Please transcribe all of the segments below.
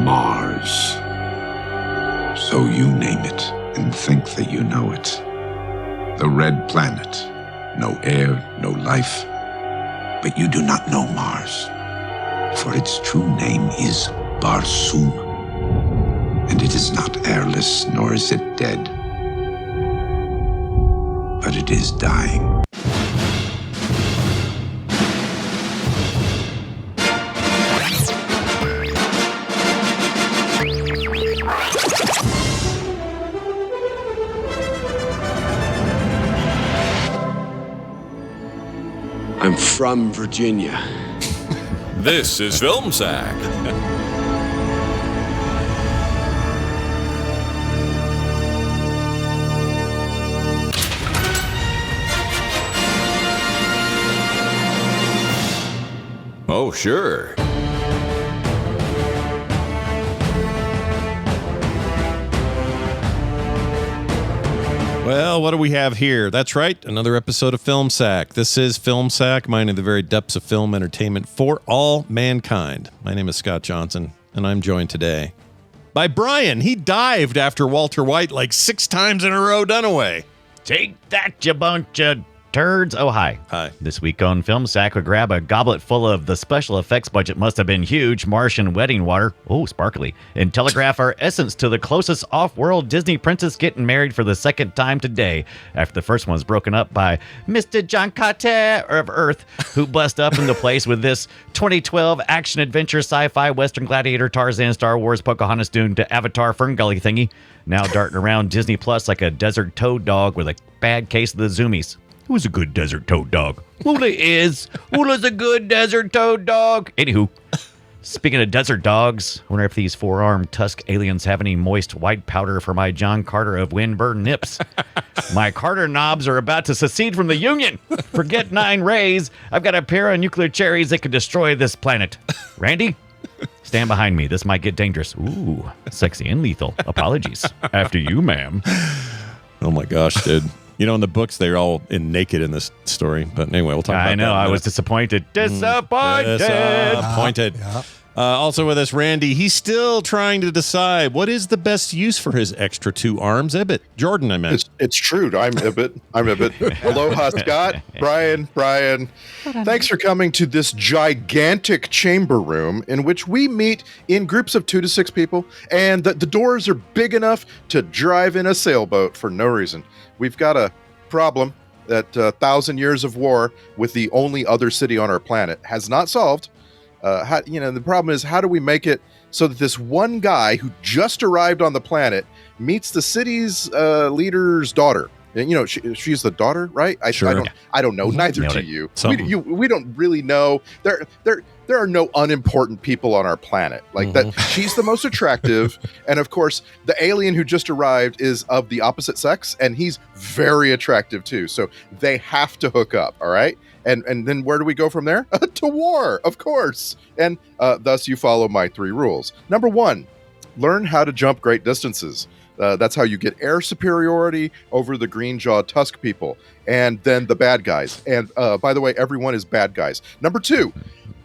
Mars. So you name it and think that you know it. The Red Planet. No air, no life. But you do not know Mars. For its true name is Barsoom. And it is not airless, nor is it dead. But it is dying. I'm from Virginia. This is Film Sack. Oh, sure. Well, what do we have here? That's right, another episode of Film Sack. This is Film Sack, mining the very depths of film entertainment for all mankind. My name is Scott Johnson, and I'm joined today by Brian. He dived after Walter White like 6 times in a row, Dunaway. Take that, you bunch of turds. Oh, hi. Hi. This week on Film Sack, we grab a goblet full of the special effects budget must have been huge, Martian wedding water, oh, sparkly, and telegraph our essence to the closest off-world Disney princess getting married for the second time today, after the first one was broken up by Mr. John Carter of Earth, who bust up into place with this 2012 action-adventure sci-fi western gladiator Tarzan Star Wars Pocahontas Dune to Avatar Ferngully thingy, now darting around Disney Plus like a desert toad dog with a bad case of the zoomies. Who's a good desert toad dog? Ula is. Ula's a good desert toad dog. Anywho, speaking of desert dogs, I wonder if these 4-armed tusk aliens have any moist white powder for my John Carter of Windburn nips. My Carter knobs are about to secede from the Union. Forget 9 rays. I've got a pair of nuclear cherries that could destroy this planet. Randy? Stand behind me. This might get dangerous. Ooh, sexy and lethal. Apologies. After you, ma'am. Oh my gosh, dude. You know, in the books, they're all naked in this story. But anyway, we'll talk about that. I know. I was disappointed. Disappointed. Disappointed. Yeah. Also with us, Randy. He's still trying to decide what is the best use for his extra 2 arms. Ibbot. Jordan, I meant. It's true. I'm Ibbot. Aloha, Scott. Brian. Thanks for coming to this gigantic chamber room in which we meet in groups of 2 to 6 people, and the doors are big enough to drive in a sailboat for no reason. We've got a problem that 1,000 years of war with the only other city on our planet has not solved. The problem is, how do we make it so that this one guy who just arrived on the planet meets the city's leader's daughter? And, she's the daughter, right? I don't know. Neither do you. We don't really know. There are no unimportant people on our planet like that. She's the most attractive, and of course, the alien who just arrived is of the opposite sex, and he's very attractive too. So they have to hook up. All right. And then where do we go from there? To war, of course. And thus you follow my 3 rules. Number 1, learn how to jump great distances. That's how you get air superiority over the green-jawed tusk people. And then the bad guys. And by the way, everyone is bad guys. Number 2,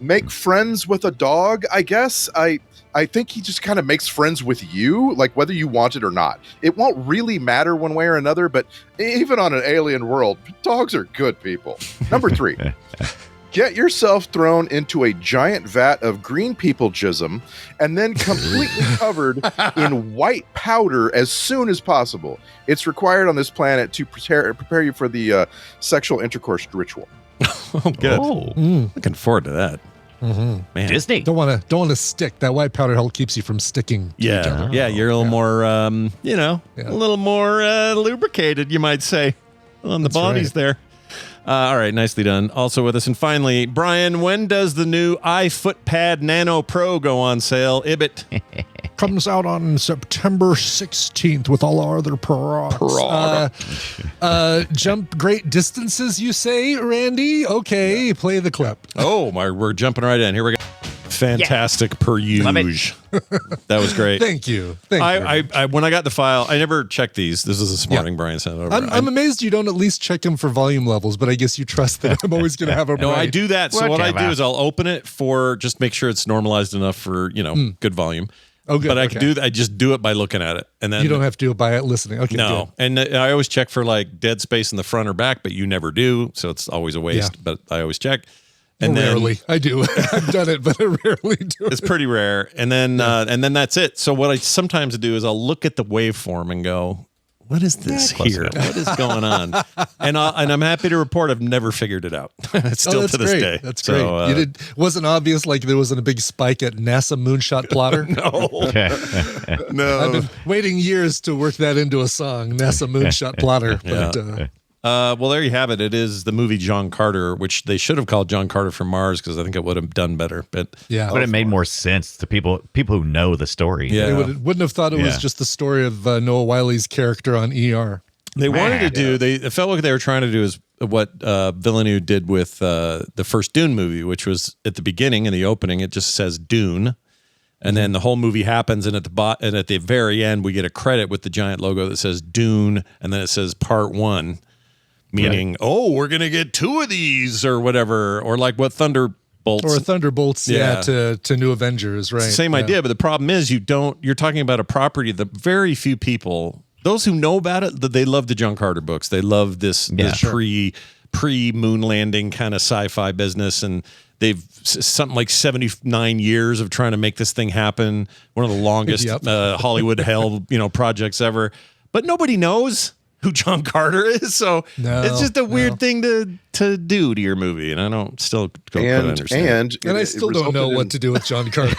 make friends with a dog, I guess. I think he just kind of makes friends with you, like whether you want it or not. It won't really matter one way or another, but even on an alien world, dogs are good people. Number 3, get yourself thrown into a giant vat of green people jism and then completely covered in white powder as soon as possible. It's required on this planet to prepare you for the sexual intercourse ritual. Oh, good. Looking forward to that. Mm-hmm. Man. Disney. Don't want to stick. That white powder help keeps you from sticking to each other. Yeah, you're a little more, a little more lubricated, you might say, on the bodies there. All right, nicely done. Also with us, and finally, Brian, when does the new iFootPad Nano Pro go on sale? Ibbot. Comes out on September 16th with all our other products. Jump great distances, you say, Randy? Okay, play the clip. Oh, we're jumping right in. Here we go. Fantastic per usual. That was great. Thank you. I when I got the file, I never checked these. This is this morning. Brian sent it over. I'm amazed you don't at least check them for volume levels, but I guess you trust that I'm always going to have a No, right. I do that. So what I do is I'll open it for just make sure it's normalized enough for good volume. Oh, good. But I can do that. I just do it by looking at it, and then You don't have to do it by listening. Okay, no. good. And I always check for like dead space in the front or back, but you never do, so it's always a waste. Yeah. But I always check. And then Rarely. I do. I've done it, but I rarely do it. it's pretty rare. And then that's it. So what I sometimes do is I'll look at the waveform and go, what is this here? What is going on? And I'm happy to report I've never figured it out. Still that's to this great. day. That's So, great. Wasn't obvious like there wasn't a big spike at NASA Moonshot Plotter? No. I've been waiting years to work that into a song, NASA Moonshot Plotter. But, Well, there you have it. It is the movie John Carter, which they should have called John Carter from Mars because I think it would have done better. But yeah. But it made more sense to people who know the story. Yeah. They wouldn't have thought it was Yeah. just the story of Noah Wiley's character on ER. they wanted to do. It felt like they were trying to do is what Villeneuve did with the first Dune movie, which was at the beginning in the opening. It just says Dune. And then the whole movie happens, and at the very end, we get a credit with the giant logo that says Dune, and then it says Part 1. Meaning, we're going to get 2 of these or whatever, or like what Thunderbolts. Or Thunderbolts, Yeah. to New Avengers, right? Same idea, but the problem is you're talking about a property that very few people, those who know about it, that they love the John Carter books. They love this pre-moon landing kind of sci-fi business, and they've something like 79 years of trying to make this thing happen. One of the longest Yep. Hollywood hell, projects ever. But nobody knows who John Carter is, so No, it's just a weird thing to do to your movie, and I don't still understand. And I still don't know what to do with John Carter.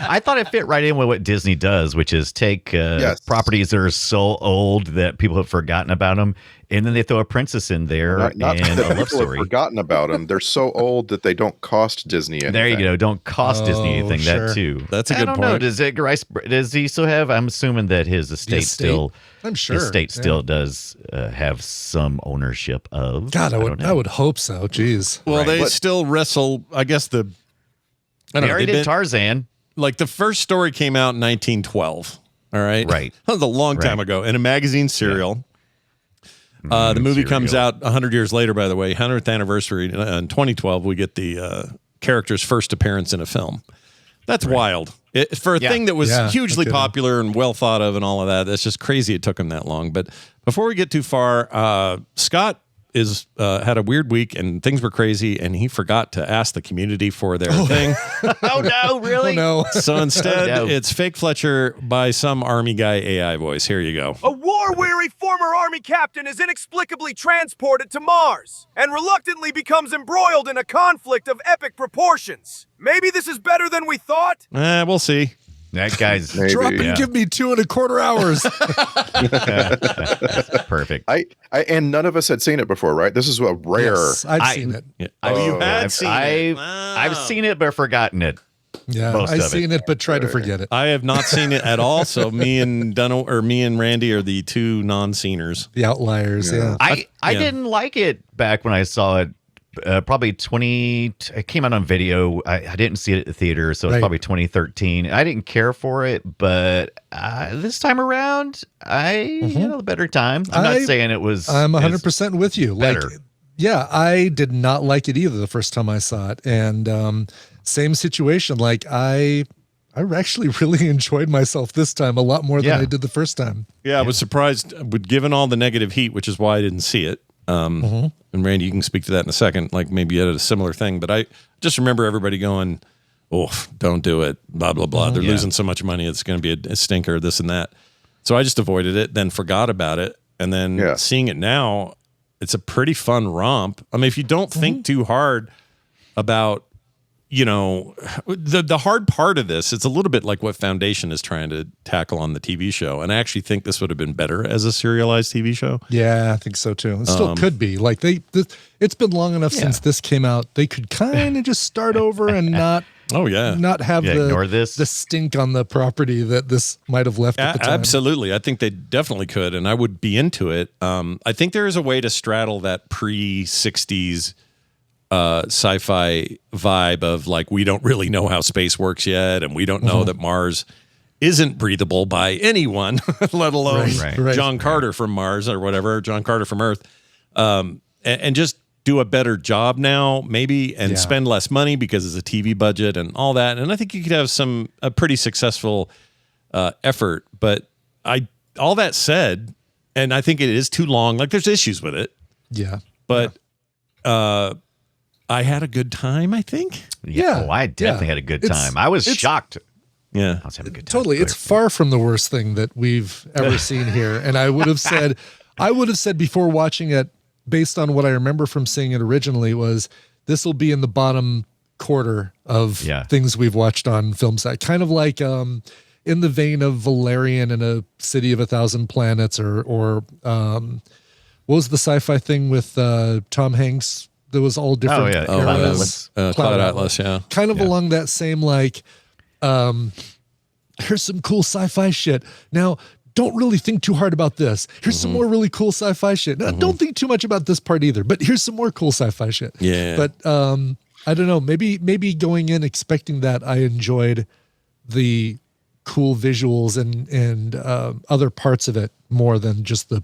I thought it fit right in with what Disney does, which is take properties that are so old that people have forgotten about them, and then they throw a princess in there Not and that a love people have story. forgotten about them. They're so old that they don't cost Disney anything. There you go. Don't cost Disney anything. sure. That too. That's a I good don't know. point. Does he still have? I'm assuming that his estate still. I'm sure. His estate still does have some ownership of. God, I don't know. would hope so. Jeez. Well, Right. they still wrestle. I guess I They don't know. already they've did been- Tarzan. like the first story came out in 1912. All right, Right. That was a long time Right. ago in a magazine serial. The movie comes out 100 years later. By the way, 100th anniversary in 2012. We get the character's first appearance in a film. That's wild. For a thing that was hugely popular and well thought of and all of that. That's just crazy. It took him that long. But before we get too far, Scott had a weird week and things were crazy, and he forgot to ask the community for their thing. Oh no! Really? Oh, no. So instead, No. it's Fake Fletcher by some army guy AI voice. Here you go. A war-weary former army captain is inexplicably transported to Mars and reluctantly becomes embroiled in a conflict of epic proportions. Maybe this is better than we thought? We'll see. That guy's Maybe. Drop and give me 2.25 hours. perfect. I and none of us had seen it before, right? This is a rare. Yes, I've seen it. Yeah. Oh, had seen it. I've seen it, but forgotten it. Yeah, Most I've of it. seen it, but try to forget it. I have not seen it at all. So me and Randy are the two non-seeners. The Outliers, yeah. I yeah. didn't like it back when I saw it. Probably it came out on video. I didn't see it at the theater, so it's Right. probably 2013. I didn't care for it, but this time around, I had a better time. I'm not saying it was. I'm 100% with you. better. Like, yeah, I did not like it either the first time I saw it, and same situation. Like I actually really enjoyed myself this time a lot more than Yeah. I did the first time. Yeah, I was surprised. Given all the negative heat, which is why I didn't see it. And Randy, you can speak to that in a second. Like maybe you had a similar thing, but I just remember everybody going, "Oh, don't do it." Blah blah blah. They're losing so much money; it's going to be a stinker. This and that. So I just avoided it, then forgot about it, and then seeing it now, it's a pretty fun romp. I mean, if you don't think too hard about, the hard part of this, it's a little bit like what Foundation is trying to tackle on the TV show. And I actually think this would have been better as a serialized TV show. Yeah, I think so too. It still could be. Like it's been long enough since this came out. They could kind of just start over and not have ignore this. the stink on the property that this might have left at the time. Absolutely. I think they definitely could, and I would be into it. I think there is a way to straddle that pre-60s sci-fi vibe of like, we don't really know how space works yet, and we don't know that Mars isn't breathable by anyone, let alone Right. John Carter from Mars or whatever, John Carter from Earth. And just do a better job now, maybe, and spend less money because it's a TV budget and all that. And I think you could have a pretty successful effort. But all that said, and I think it is too long. Like, there's issues with it. Yeah. But I had a good time, I think. Yeah. Oh, I definitely had a good time. I was shocked. Yeah. I was having a good time. Totally. It's far from the worst thing that we've ever seen here. And I would have said before watching it, based on what I remember from seeing it originally, was this will be in the bottom quarter of things we've watched on FilmSack. Kind of like in the vein of Valerian and A City of a Thousand Planets, or what was the sci-fi thing with Tom Hanks that was all different eras? Cloud Atlas, yeah. Kind of along that same, like, here's some cool sci-fi shit. Now, don't really think too hard about this. Here's some more really cool sci-fi shit. Now, don't think too much about this part either, but here's some more cool sci-fi shit. Yeah. But I don't know, maybe going in expecting that, I enjoyed the cool visuals and other parts of it more than just the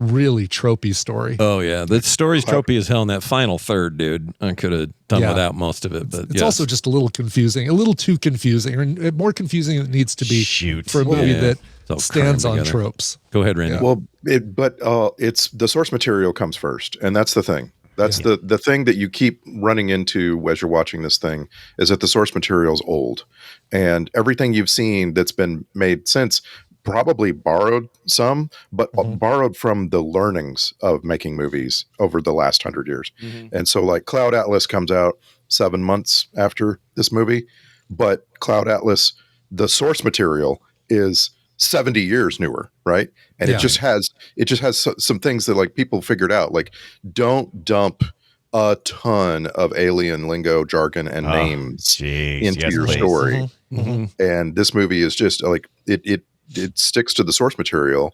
really tropey story. Oh yeah, the story's tropey as hell in that final third, dude. I could have done without most of it, but it's also just a little confusing, a little too confusing, or more confusing than it needs to be for a movie that stands on tropes. Go ahead, Randy. Yeah. Well, it's the source material comes first, and that's the thing. That's the thing that you keep running into as you're watching this thing, is that the source material's old, and everything you've seen that's been made since probably borrowed some, but borrowed from the learnings of making movies over the last 100 years. And so, like, Cloud Atlas comes out 7 months after this movie, but Cloud Atlas, the source material, is 70 years newer, right? And it just has some things that, like, people figured out, like, don't dump a ton of alien lingo, jargon, and names into your story. And this movie is just like it sticks to the source material.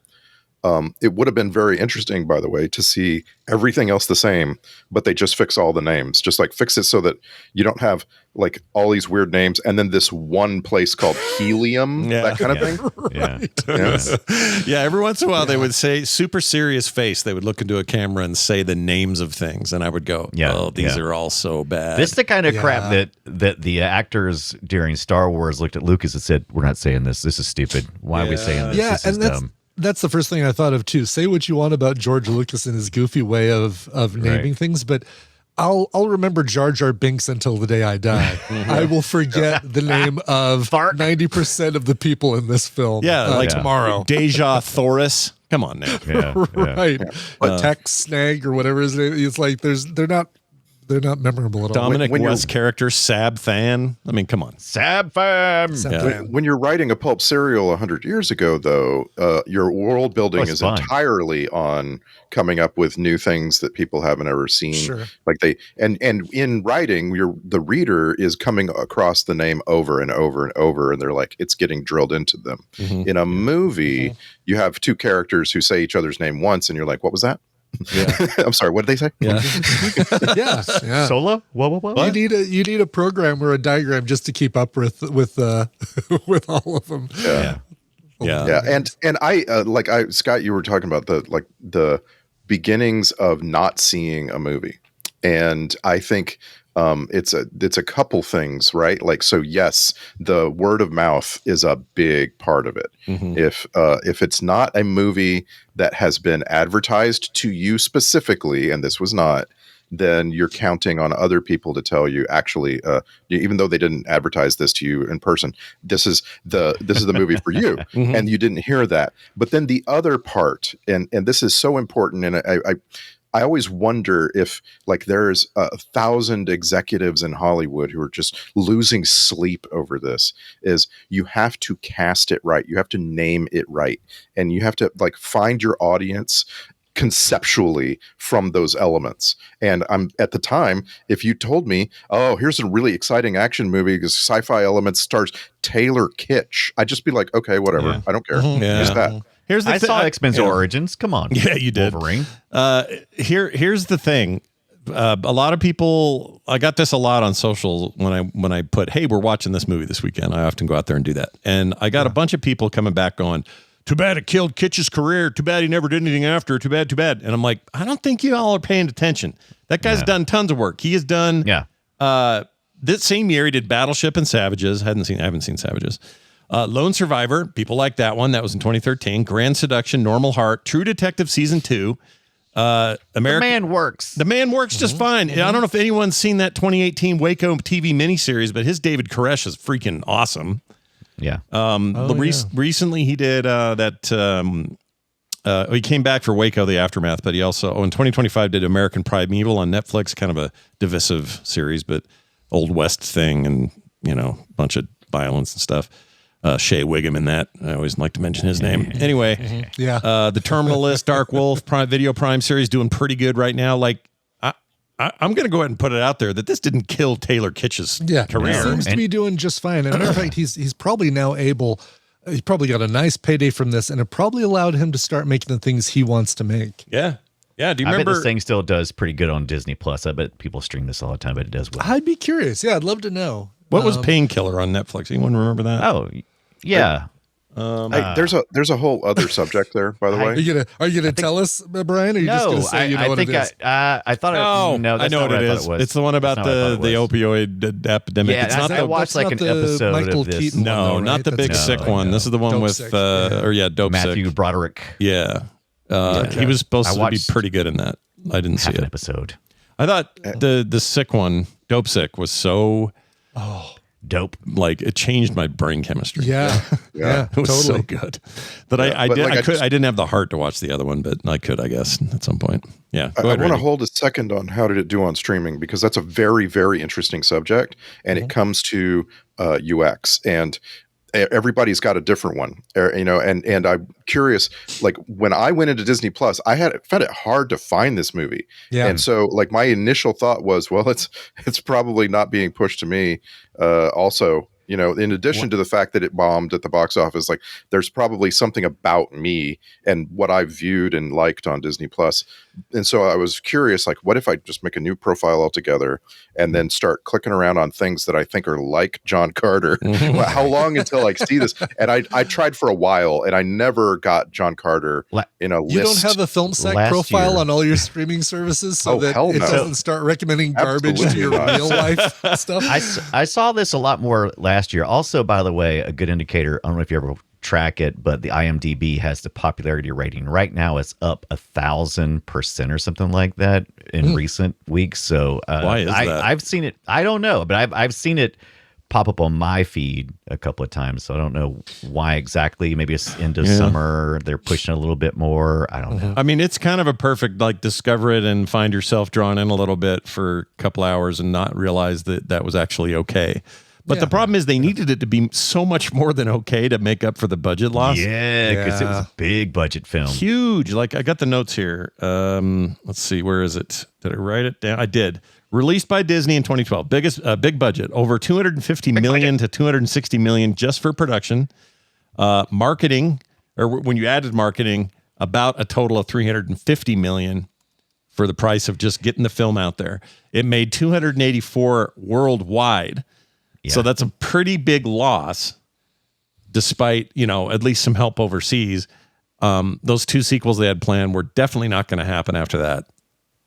It would have been very interesting, by the way, to see everything else the same, but they just fix all the names. Just like fix it so that you don't have like all these weird names and then this one place called Helium, that kind of thing. Yeah. Every once in a while they would say super serious face. They would look into a camera and say the names of things, and I would go, "Oh, these are all so bad." This is the kind of crap that the actors during Star Wars looked at Lucas and said, "We're not saying this. This is stupid. Why are we saying this? This is dumb." That's the first thing I thought of too. Say what you want about George Lucas and his goofy way of naming things, but I'll remember Jar Jar Binks until the day I die. I will forget the name of 90% of the people in this film. Tomorrow. Deja Thoris. Come on now. Right. Tex Snag or whatever his name. It's like they're not memorable at all. Dominic West's character, Sab Than. I mean, come on. Sab Than. When you're writing a pulp serial 100 years ago, though, your world building is entirely on coming up with new things that people haven't ever seen. Sure. Like and in writing, the reader is coming across the name over and over and over, and they're like, it's getting drilled into them. In a movie, you have two characters who say each other's name once, and you're like, what was that? I'm sorry, what did they say? Yeah. Solo? What? You need a program or a diagram just to keep up with with all of them. And I Scott, you were talking about the beginnings of not seeing a movie, and I think it's a couple things, right? Like, so yes, the word of mouth is a big part of it. If it's not a movie that has been advertised to you specifically, and this was not, then you're counting on other people to tell you, actually, even though they didn't advertise this to you in person, this is the movie for you, and you didn't hear that. But then the other part, and this is so important, and I always wonder if, like, there's 1,000 executives in Hollywood who are just losing sleep over this, is you have to cast it right. You have to name it right. And you have to, like, find your audience conceptually from those elements. And at the time, if you told me, oh, here's a really exciting action movie because sci-fi elements stars Taylor Kitsch, I'd just be like, okay, whatever. I don't care. Here's that. I saw X-Men's Origins. Come on. Yeah, you did. Wolverine. Here's the thing. A lot of people, I got this a lot on social when I put, hey, we're watching this movie this weekend. I often go out there and do that. And I got a bunch of people coming back going, too bad it killed Kitch's career. Too bad he never did anything after. Too bad, too bad. And I'm like, I don't think you all are paying attention. That guy's done tons of work. He has done. This same year, he did Battleship and Savages. I haven't seen Savages. Lone Survivor. People like that one. That was in 2013. Grand Seduction. Normal Heart. True Detective Season 2. The Man Works. The Man Works just fine. I don't know if anyone's seen that 2018 Waco TV miniseries, but his David Koresh is freaking awesome. Yeah. Recently he did he came back for Waco, The Aftermath, but he also, in 2025 did American Primeval on Netflix, kind of a divisive series, but Old West thing and, a bunch of violence and stuff. Shea Wiggum in that. I always like to mention his name. Anyway, The Terminalist, Dark Wolf, Video Prime series doing pretty good right now. Like, I'm going to go ahead and put it out there that this didn't kill Taylor Kitsch's career. He seems to be doing just fine. And matter of fact, he's probably now able. He probably got a nice payday from this, and it probably allowed him to start making the things he wants to make. Yeah. Yeah, do you remember? I bet this thing still does pretty good on Disney Plus. I bet people stream this all the time, but it does well. I'd be curious. Yeah, I'd love to know. What was Painkiller on Netflix? Anyone remember that? Oh, yeah. There's a whole other subject there, by the way. Are you gonna tell us, Brian? Or are you just gonna say what it is? I thought I know what it is. It's the one about the opioid epidemic. Yeah, it's not I watched like an episode Michael of this. Keaton No, not the big sick one. This is the one Dope with Sick, Dope Matthew Sick. Broderick. Yeah. He was supposed to be pretty good in that. I didn't see Half an it. episode. I thought the sick one, Dope Sick, was so dope. Like, it changed my brain chemistry. Yeah. It was so good that I didn't have the heart to watch the other one, but I could, I guess, at some point. Yeah. I want to hold a second on how did it do on streaming, because that's a very, very interesting subject, and it comes to UX, and everybody's got a different one, and I'm curious, like when I went into Disney Plus, I found it hard to find this movie. Yeah. And so like my initial thought was, well, it's probably not being pushed to me. Also, in addition to the fact that it bombed at the box office, like there's probably something about me and what I viewed and liked on Disney Plus. And so I was curious, like, what if I just make a new profile altogether and then start clicking around on things that I think are like John Carter? How long until I see this? And I tried for a while and I never got John Carter in a list. You don't have a Film Sack profile on all your streaming services so that it doesn't start recommending garbage to your real life stuff? I saw this a lot more last year. Also, by the way, a good indicator, I don't know if you ever track it, but the IMDb has the popularity rating. Right now it's up 1,000% or something like that in recent weeks. So why is that? I've seen it. I don't know, but I've seen it pop up on my feed a couple of times. So I don't know why exactly. Maybe it's end of summer. They're pushing a little bit more. I don't know. I mean, it's kind of a perfect, like, discover it and find yourself drawn in a little bit for a couple hours and not realize that was actually okay. But the problem is they needed it to be so much more than okay to make up for the budget loss. Yeah, because it was a big budget film. Huge. Like, I got the notes here. Let's see. Where is it? Did I write it down? I did. Released by Disney in 2012. Big budget. Over $250 million to $260 million just for production. Marketing, or when you added marketing, about a total of $350 million for the price of just getting the film out there. It made $284 worldwide. Yeah. So that's a pretty big loss, despite, at least some help overseas. Those two sequels they had planned were definitely not going to happen after that.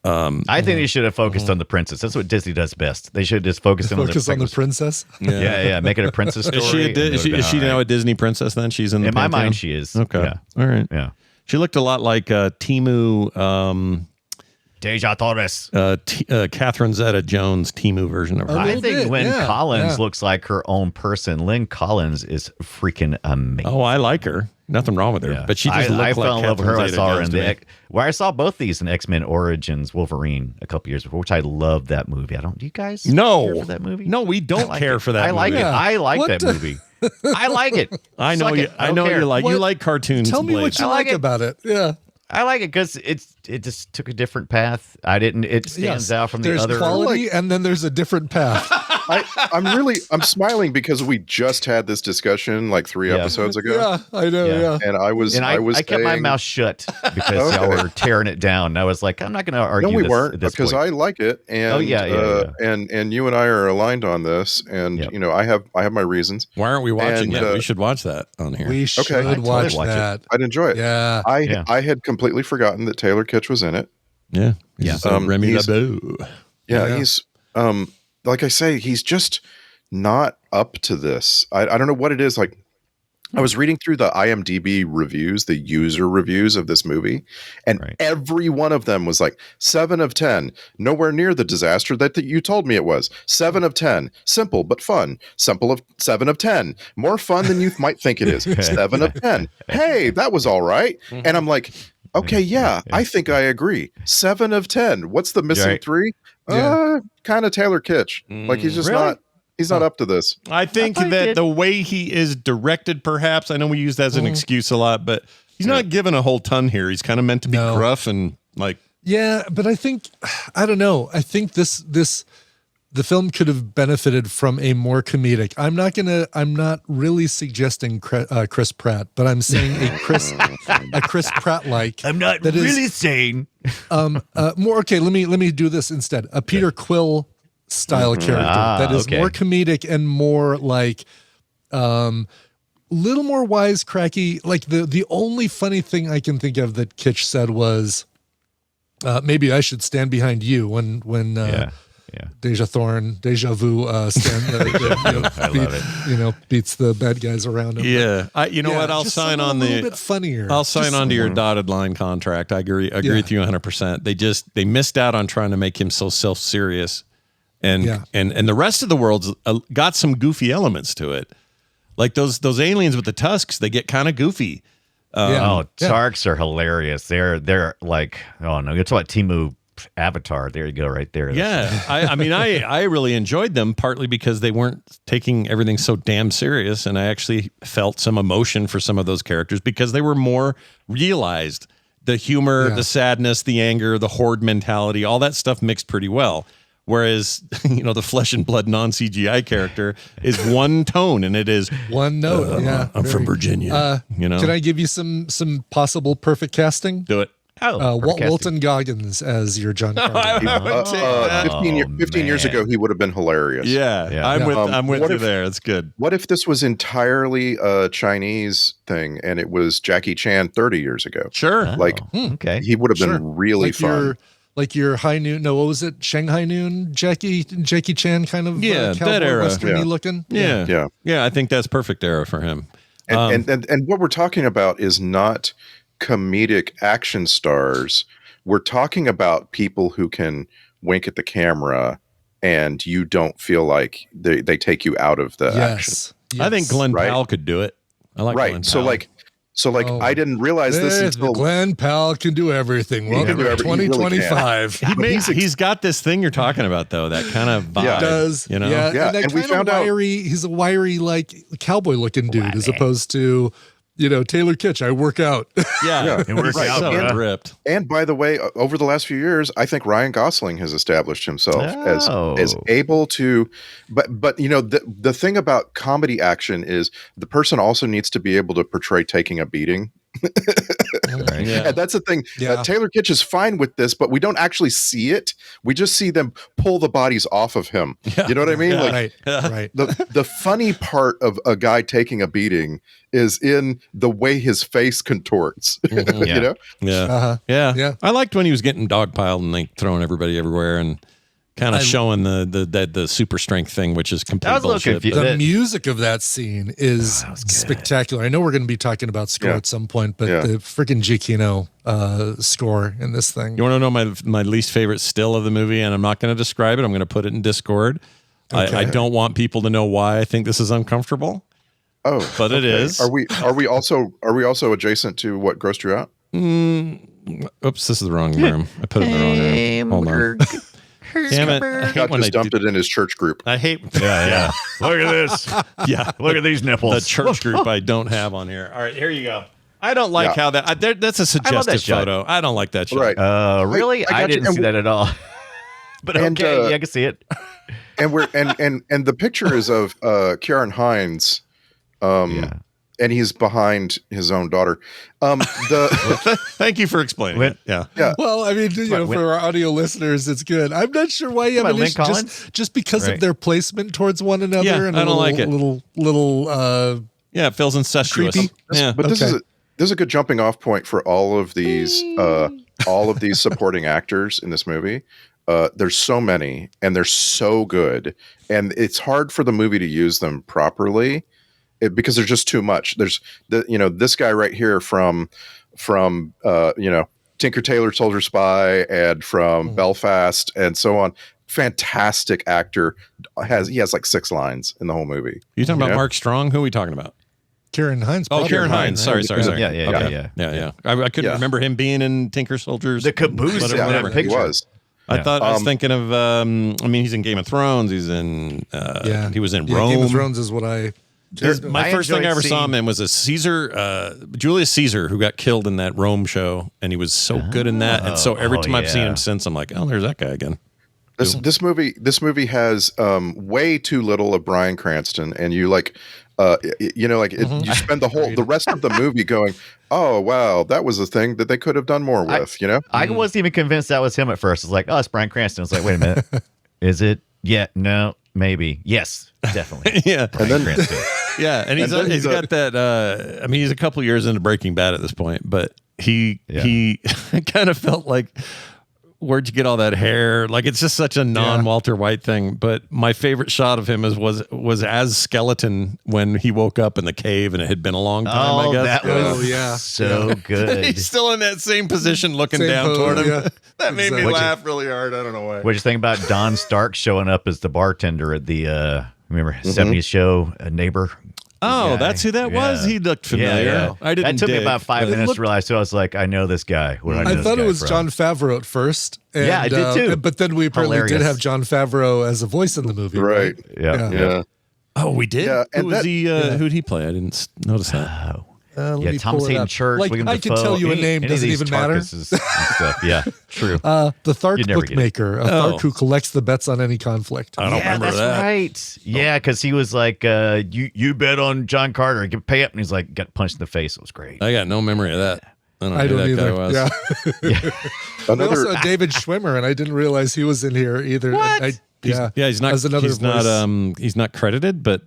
I think they should have focused on the princess. That's what Disney does best. They should just focus on the princess. Yeah. Make it a princess story. Is she now a Disney princess then? She's in the my mind, she is. Okay. Yeah. All right. Yeah. She looked a lot like Timu... Deja Torres. Catherine Zeta-Jones Timu version of her. I think Lynn Collins looks like her own person. Lynn Collins is freaking amazing. Oh, I like her. Nothing wrong with her. Yeah. But she just looked like I fell in love with her. I saw her in I saw both these in X-Men Origins Wolverine a couple years before, which I love that movie. Do you guys care for that movie? No, we don't care for that movie. I like it. I like that movie. I like it. I know you. I know you like. You like cartoons. Tell me what you like about it. Yeah. I like it because it just took a different path. It stands out from the other. There's quality, and then there's a different path. I'm smiling because we just had this discussion like 3 episodes ago. Yeah, I know. Yeah. Yeah. And I kept my saying- mouth shut because y'all were tearing it down. I was like, I'm not going to argue. No, we this weren't at this because point. I like it, and and you and I are aligned on this, and Yep. you know I have my reasons. Why aren't we watching And, that? We should watch that on here. We should I'd watch watch it. that. I'd enjoy it. Yeah. I had completely forgotten that Taylor Kitsch was in it. Yeah. Yeah. Remy he's- LeBeau. Yeah, he's like I say, he's just not up to this. I don't know what it is. Like, I was reading through the IMDb reviews, the user reviews of this movie, and every one of them was like 7 of 10, nowhere near the disaster that you told me it was. 7 of 10, simple but fun. 7 of 10, more fun than you might think it is. 7 of 10, hey, that was all right. And I'm like, okay, yeah, I think I agree. 7 of 10. What's the missing 3? Kind of Taylor Kitsch. Like he's just not. He's not up to this. I think that the way he is directed, perhaps, I know we use that as an excuse a lot, but he's not given a whole ton here. He's kind of meant to be gruff and like. Yeah, but I think, I don't know. I think the film could have benefited from a more comedic. I'm not really suggesting Chris Pratt, but I'm saying a Chris Pratt like. I'm not really saying. More okay. Let me do this instead. A Peter Quill style character that is more comedic and more like little more wisecracky. Like the only funny thing I can think of that Kitsch said was maybe I should stand behind you when Deja Vu beats the bad guys around him. Yeah, what? I'll sign on a little bit funnier. I'll sign on to your dotted line contract. I agree with you 100%. They missed out on trying to make him so self-serious. And the rest of the world's got some goofy elements to it, like those aliens with the tusks. They get kind of goofy. Tarks are hilarious. They're like, oh no, it's what Temu Avatar. There you go, right there. Yeah, I really enjoyed them partly because they weren't taking everything so damn serious, and I actually felt some emotion for some of those characters because they were more realized. The humor, the sadness, the anger, the horde mentality, all that stuff mixed pretty well. Whereas, the flesh and blood non-CGI character is one tone, and it is one note. I'm from Virginia. Can I give you some possible perfect casting? Do it. Walton Goggins as your John Carter. 15 years ago, he would have been hilarious. Yeah. I'm with you there. It's good. What if this was entirely a Chinese thing and it was Jackie Chan 30 years ago? Sure. He would have been really fun. Like your High Noon, what was it? Shanghai Noon, Jackie Chan kind of that era, Western-y looking. Yeah. I think that's perfect era for him. And what we're talking about is not comedic action stars. We're talking about people who can wink at the camera and you don't feel like they take you out of the action. Yes. I think Glenn Powell could do it. I like Glenn Powell. So I didn't realize this until Glenn Powell can do everything. Welcome to 2025. He's got this thing you're talking about though, that kind of vibe. He does. Yeah. And we found he's a wiry, like cowboy looking dude as opposed to, Taylor Kitsch. I work out. Yeah. It works out. So ripped. And by the way, over the last few years, I think Ryan Gosling has established himself as able to, but the thing about comedy action is the person also needs to be able to portray taking a beating. And that's the thing. Taylor Kitsch is fine with this, but we don't actually see it. We just see them pull the bodies off of him. You know what I mean? Right. The funny part of a guy taking a beating is in the way his face contorts. Yeah. I liked when he was getting dogpiled and like throwing everybody everywhere and kind of showing the super strength thing, which is complete bullshit. The music of that scene is spectacular. I know we're going to be talking about score at some point, but the freaking Giacchino score in this thing. You want to know my least favorite still of the movie, and I'm not going to describe it. I'm going to put it in Discord. Okay. I don't want people to know why I think this is uncomfortable. Oh, but it is. Are we also adjacent to what grossed you out? Oops, this is the wrong room. I put it in the wrong room. Hold on. Damn it. I hate Scott when just dumped it in his church group. I hate. Yeah. Look at this. Yeah. Look at these nipples. The church group I don't have on here. All right, here you go. I don't like how that's a suggestive photo. I don't like that shot. Right. Really? I didn't see that at all. But okay, I can see it. and we're and the picture is of Kieran Hines, and he's behind his own daughter. Thank you for explaining it. Yeah. Well, I mean, for our audio listeners, it's good. I'm not sure why you have an issue just because of their placement towards one another. Yeah, and I don't like it. Little. Yeah, it feels incestuous. Creepy. Yeah, but this is a good jumping off point for all of these supporting actors in this movie. There's so many, and they're so good, and it's hard for the movie to use them properly. Because there's just too much. There's this guy right here from Tinker Tailor Soldier Spy and from Belfast and so on. Fantastic actor. He has like 6 lines in the whole movie. You talking about Mark Strong? Who are we talking about? Kieran Hines. Oh, Kieran Hines. Sorry. Yeah. I couldn't remember him being in Tinker Soldiers. The caboose. Whatever. He was. I was thinking of. He's in Game of Thrones. He's in. He was in Rome. Game of Thrones is what I. My first thing I ever saw him in was a Julius Caesar, who got killed in that Rome show, and he was so good in that. And so every time I've seen him since, I'm like, oh, there's that guy again. This movie has way too little of Bryan Cranston, and you like. You spend the rest of the movie going, oh wow, that was a thing that they could have done more with. I wasn't even convinced that was him at first. It's like, oh, it's Bryan Cranston. It's like, wait a minute, is it? Yeah, no, maybe, yes, definitely. Yeah, Bryan Cranston. Yeah, and he's got that. He's a couple years into Breaking Bad at this point, but he kind of felt like. Where'd you get all that hair? Like, it's just such a non-Walter White thing. But my favorite shot of him was as skeleton when he woke up in the cave, and it had been a long time, I guess. That was so good. He's still in that same position looking down toward him. Yeah. That made me laugh really hard. I don't know why. What'd you think about Don Stark showing up as the bartender at the, remember, 70s show, Neighbor? Oh, that's who that was? He looked familiar. Yeah. I didn't. That took me about 5 minutes to realize. So I was like, I know this guy. I thought it was Jon Favreau at first. And, I did too. But then we apparently did have Jon Favreau as a voice in the movie. Right. Yeah. Oh, we did? Yeah, and who'd he play? I didn't notice that. Thomas Hayden Church. Like, I could tell you a name. Does it even matter? Stuff. Yeah, true. The Thark bookmaker. A Thark who collects the bets on any conflict. I don't remember that's that. Right. Yeah, because he was like, you bet on John Carter. Pay up. And he's like, got punched in the face. It was great. I got no memory of that. I don't who that either. guy was. Yeah. Also David Schwimmer, and I didn't realize he was in here either. What? He's not. As another he's not credited, but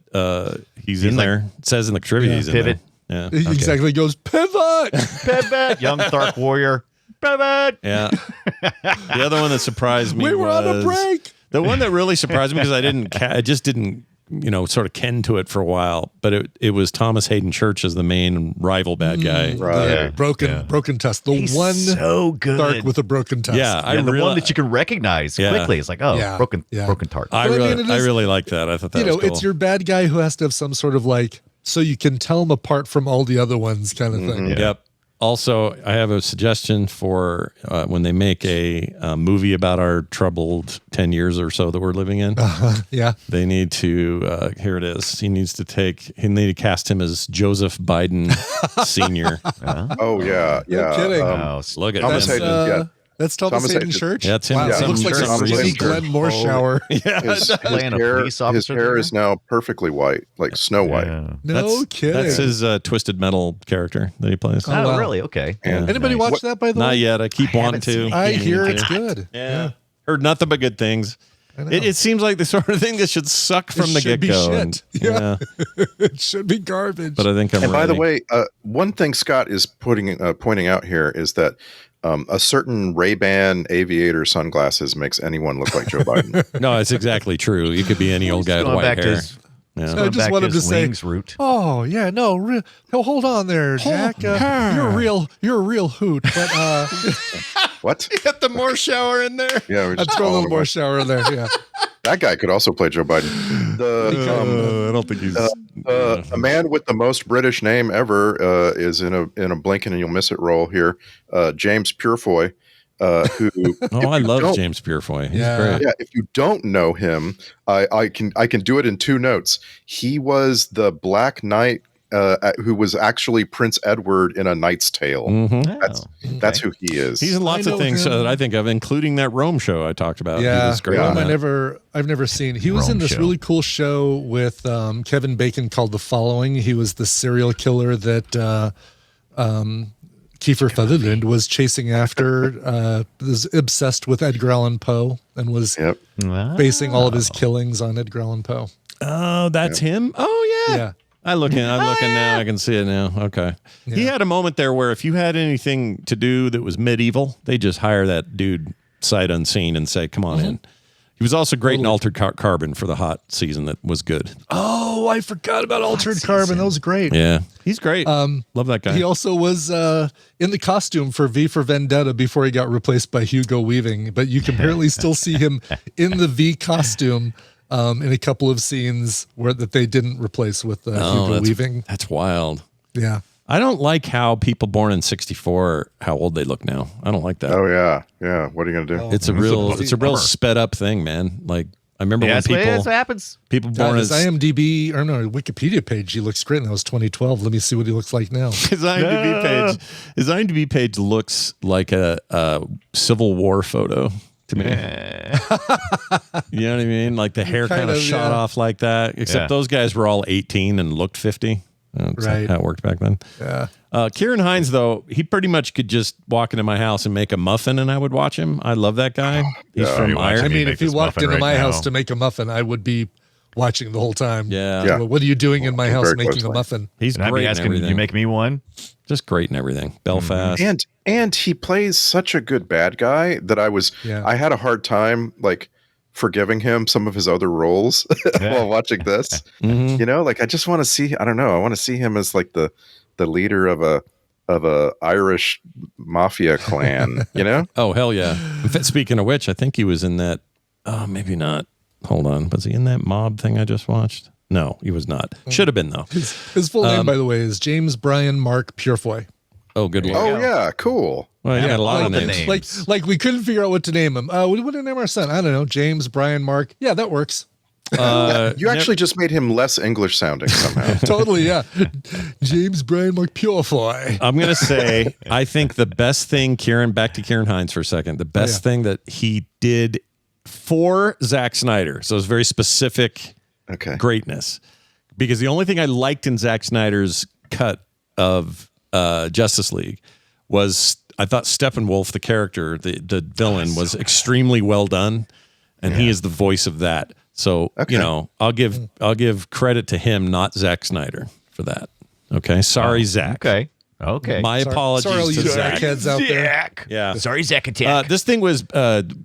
he's in there. It says in the trivia he's in Pivot. there. Yeah. He exactly goes, pivot! Pivot! Young Thark warrior. Pivot! Yeah. The other one that surprised me we were on a break. The one that really surprised me because I just didn't, sort of ken to it for a while, but it was Thomas Hayden Church as the main rival bad guy. Right. Broken tusk. He's one so good. Thark with a broken tusk. Yeah. The one that you can recognize quickly. It's like, broken Thark. I really like that. I thought that was cool. It's your bad guy who has to have some sort of so you can tell them apart from all the other ones kind of thing. Yeah. Yep. Also, I have a suggestion for when they make a movie about our troubled 10 years or so that we're living in. Yeah. They need to, here it is. He need to cast him as Joseph Biden Sr. Oh, yeah. Yeah. No kidding. Look at Thomas him. Hayden, That's Thomas Hayden Church? Yeah, it's him. Wow, Yeah. it looks like Thomas a Hayden Glenn Church. Morshower. His hair is now perfectly white, like Snow White. Yeah. No kidding. That's his Twisted Metal character that he plays. Oh, wow. really? Okay. And Anybody watch that, by the way? Not yet. I keep wanting to. I hear it's good. Yeah. Heard nothing but good things. It seems like the sort of thing that should suck from the get-go. Shit. Yeah. It should be garbage. But I think I'm And by the ready. way, one thing Scott is pointing out here is that a certain Ray-Ban aviator sunglasses makes anyone look like Joe Biden. No, it's exactly true. You could be any old guy with white hair. I just want him to say, route. "Oh yeah, no, hold on there, Jack. You're a real hoot." But What? Get the more shower in there. Yeah, I'd throw a little more shower in there. Yeah, that guy could also play Joe Biden. I don't think he's a man with the most British name ever is in a blink and you'll miss it role here. James Purefoy. Who? I love James Purefoy. He's great. Yeah, if you don't know him, I can do it in 2 notes. He was the Black Knight who was actually Prince Edward in A Knight's Tale. Mm-hmm. That's who he is. He's in lots of things that I think of, including that Rome show I talked about. Yeah, he was great. Rome I've never seen. He was in this really cool show with Kevin Bacon called The Following. He was the serial killer that Kiefer Sutherland was chasing after. Was obsessed with Edgar Allan Poe and was basing all of his killings on Edgar Allan Poe. Oh, that's him? Oh, yeah. Yeah. I'm looking now. I can see it now. Okay. Yeah. He had a moment there where if you had anything to do that was medieval, they just hire that dude sight unseen and say, come on in. He was also great in Altered Carbon for the hot season that was good. Oh, I forgot about Altered Carbon. That was great. Yeah. He's great. Love that guy. He also was in the costume for V for Vendetta before he got replaced by Hugo Weaving, but you can apparently still see him in the V costume in a couple of scenes that they didn't replace with Hugo Weaving. That's wild. Yeah. I don't like how people born in 64, how old they look now. I don't like that. Oh yeah. Yeah. What are you going to do? It's a real sped up thing, man. Like I remember when people born as IMDb or no Wikipedia page, he looks great. And that was 2012. Let me see what he looks like now. His IMDb page looks like a Civil War photo to me. You know what I mean? Like the hair kind of shot off like that. Except those guys were all 18 and looked 50. That's how it worked back then. Yeah. Kieran Hines, though, he pretty much could just walk into my house and make a muffin, and I would watch him. I love that guy. He's from Ireland. I mean, if he walked into my house to make a muffin, I would be watching the whole time. Yeah. What are you doing in my house making a muffin? He's great. Asking, did you make me one? Just great and everything. Belfast. And he plays such a good bad guy that I had a hard time forgiving him some of his other roles while watching this. You know, I just want to see, I don't know, I want to see him as the leader of a Irish mafia clan, you know? Oh, hell yeah. In fact, speaking of which, I think he was in that, maybe not. Hold on. Was he in that mob thing I just watched? No, he was not. Should have been, though. His full name, by the way, is James Brian Mark Purefoy. Oh, good one. Oh, yeah, cool. Well, he had a lot of names. Like we couldn't figure out what to name him. What do we name our son? I don't know. James Brian Mark. Yeah, that works. You actually just made him less English sounding somehow. Totally, yeah. James Brian Mark Purefoy. I'm going to say, I think the best thing, back to Kieran Hines for a second, the best thing that he did for Zack Snyder, so it's very specific greatness, because the only thing I liked in Zack Snyder's cut of Justice League was I thought Steppenwolf, the character, the villain, was extremely well done, and he is the voice of that. So you know, I'll give credit to him, not Zack Snyder, for that. Okay, sorry, Zack. Okay. My apologies to Zack. Kids out there. Yeah. Sorry, Zack Attack. This thing was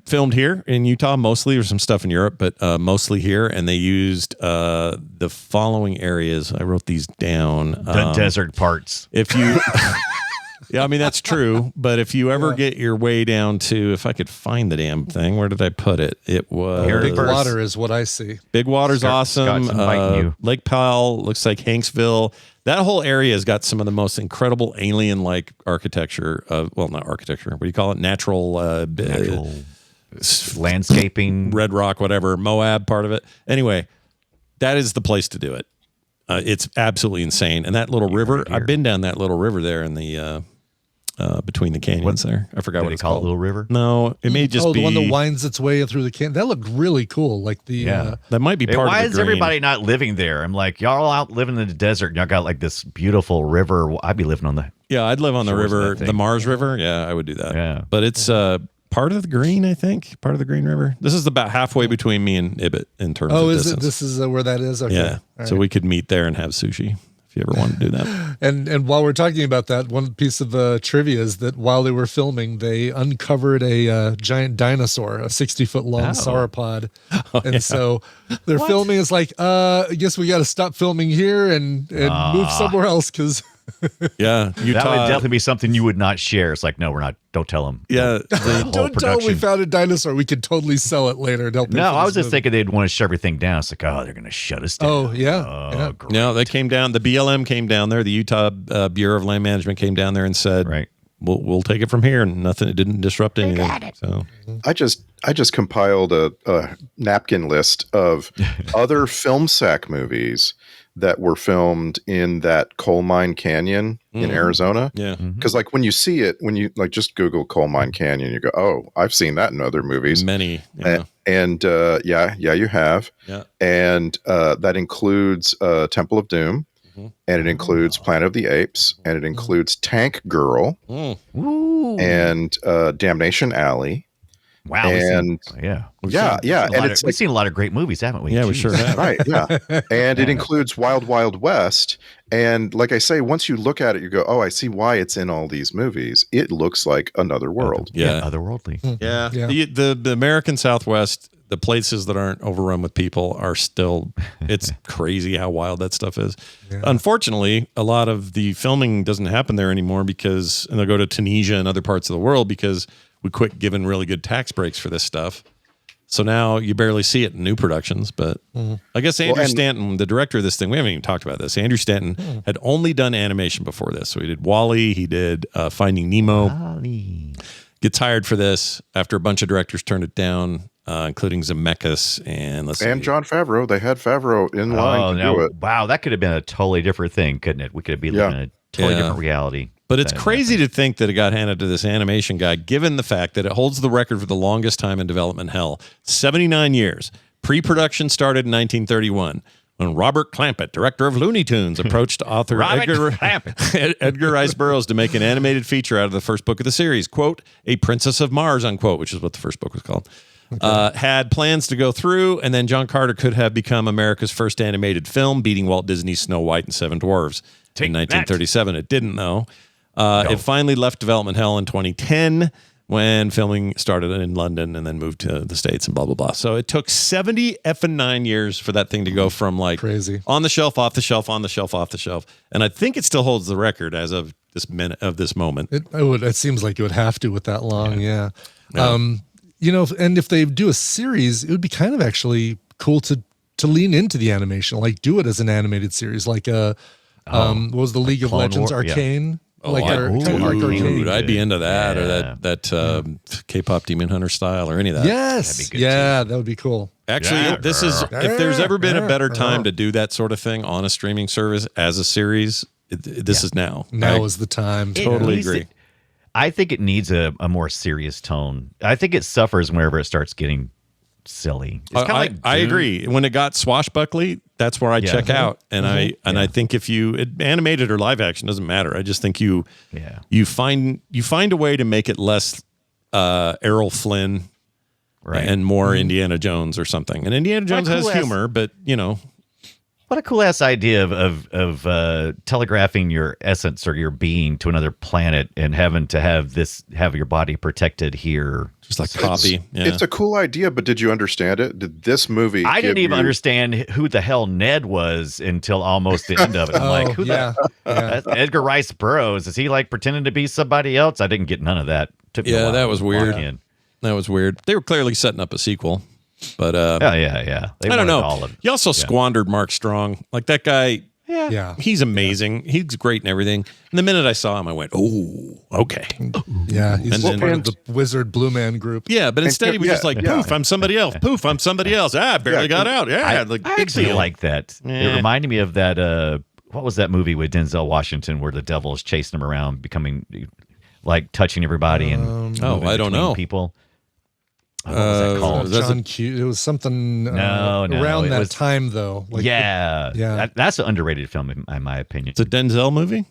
filmed here in Utah, mostly. There's some stuff in Europe, but mostly here. And they used the following areas. I wrote these down. The desert parts. If you, yeah, I mean, that's true. But if you ever get your way down to, if I could find the damn thing, where did I put it? It was Big Water is what I see. Big Water's awesome. Scott's inviting you. Lake Powell looks like Hanksville. That whole area has got some of the most incredible alien-like architecture. Well, not architecture. What do you call it? Natural landscaping. Red Rock, whatever. Moab, part of it. Anyway, that is the place to do it. It's absolutely insane. And that little river, I've been down that little river there in the between the canyons there. I forgot what it's called. Little River? No, it may just be the one that winds its way through the canyon. That looked really cool. Like the that might be part of the Why is green. everybody not living there? I'm like, y'all out living in the desert. Y'all got this beautiful river. I'd be living on the. Yeah, I'd live on the shores of river, that thing. the Mars River. Yeah, I would do that. Yeah. But it's part of the green, I think. Part of the Green River. This is about halfway between me and Ibbot in terms of distance. Is it? This is where that is? Okay. Yeah. All So right. we could meet there and have sushi if you ever want to do that. And while we're talking about that, one piece of trivia is that while they were filming, they uncovered a giant dinosaur, a 60-foot long sauropod. So they're filming. It's like, I guess we got to stop filming here and move somewhere else because. Yeah, Utah. That would definitely be something you would not share. It's like, no, we're not. Don't tell them. Yeah, Don't tell them we found a dinosaur. We could totally sell it later. No, I was just thinking they'd want to shut everything down. It's like, oh, they're going to shut us down. Oh, yeah. Great. No, they came down. The BLM came down there. The Utah Bureau of Land Management came down there and said, Right. We'll take it from here, and nothing. It didn't disrupt anything. So I just compiled a napkin list of other film sack movies that were filmed in that coal mine canyon in Arizona. Yeah. Because like when you see it, when you like just Google coal mine canyon, you go, oh, I've seen that in other movies. Many. Yeah. And yeah, you have. Yeah. And that includes Temple of Doom, and it includes Planet of the Apes, and it includes Tank Girl, and Damnation Alley. Wow. And We've seen a lot of great movies, haven't we? Yeah, we sure have. Right, yeah. And it includes Wild Wild West. And like I say, once you look at it, you go, oh, I see why it's in all these movies. It looks like another world. Yeah. Otherworldly. Yeah. The American Southwest, the places that aren't overrun with people are still, it's crazy how wild that stuff is. Yeah. Unfortunately, a lot of the filming doesn't happen there anymore because, and they'll go to Tunisia and other parts of the world because we quit giving really good tax breaks for this stuff. So now you barely see it in new productions, but I guess Andrew Stanton, the director of this thing, we haven't even talked about this. Andrew Stanton had only done animation before this. So he did WALL-E, he did Finding Nemo. WALL-E. Gets hired for this after a bunch of directors turned it down, including Zemeckis and Jon Favreau. They had Favreau in line to do it. Wow, that could have been a totally different thing, couldn't it? We could be living in a totally different reality. But it's crazy to think that it got handed to this animation guy, given the fact that it holds the record for the longest time in development hell. 79 years. Pre-production started in 1931 when Robert Clampett, director of Looney Tunes, approached author Edgar Rice Burroughs to make an animated feature out of the first book of the series. Quote, A Princess of Mars, unquote, which is what the first book was called. Had plans to go through, and then John Carter could have become America's first animated film, beating Walt Disney's Snow White and Seven Dwarfs in 1937. It didn't, though. It finally left development hell in 2010 when filming started in London and then moved to the States and blah, blah, blah. So it took 70 effing 9 years for that thing to go from like crazy on the shelf, off the shelf, on the shelf, off the shelf. And I think it still holds the record as of this minute of this moment. It seems like it would have to with that long. Yeah. You know, and if they do a series, it would be kind of actually cool to lean into the animation, like do it as an animated series, like what was the League of Legends Arcane? Yeah. Arcane. I'd be into that, or that K-pop Demon Hunter style, or any of that. Yes, that would be cool. Actually, this is if there's ever been a better time to do that sort of thing on a streaming service as a series, this is now. Now is the time. Totally agree. I think it needs a more serious tone. I think it suffers whenever it starts getting silly. I agree. When it got swashbuckly, that's where I check out. And I think if you animated or live action, doesn't matter. I just think you find a way to make it less Errol Flynn and more Indiana Jones or something. And Indiana Jones has humor, but you know. What a cool ass idea of telegraphing your essence or your being to another planet and having to have your body protected here. Just like copy. It's a cool idea, but did you understand it? Did this movie? I didn't even understand who the hell Ned was until almost the end of it. I'm like, who that's Edgar Rice Burroughs? Is he like pretending to be somebody else? I didn't get none of that. Took me a while that was weird. That was weird. They were clearly setting up a sequel. But yeah. I don't know. He also squandered Mark Strong. Like that guy. Yeah. He's amazing. He's great and everything. And the minute I saw him, I went, "Oh, okay." Yeah, he's part of the Wizard Blue Man group. Yeah, but instead he was just like, "Poof, I'm somebody else. Poof, I'm somebody else." I barely got out. I big actually deal. like that. It reminded me of that. What was that movie with Denzel Washington where the devil is chasing him around, becoming like touching everybody and I don't know people. What was that called? John Q. It was something around that time, though. Like that's an underrated film, in my opinion. It's a Denzel movie?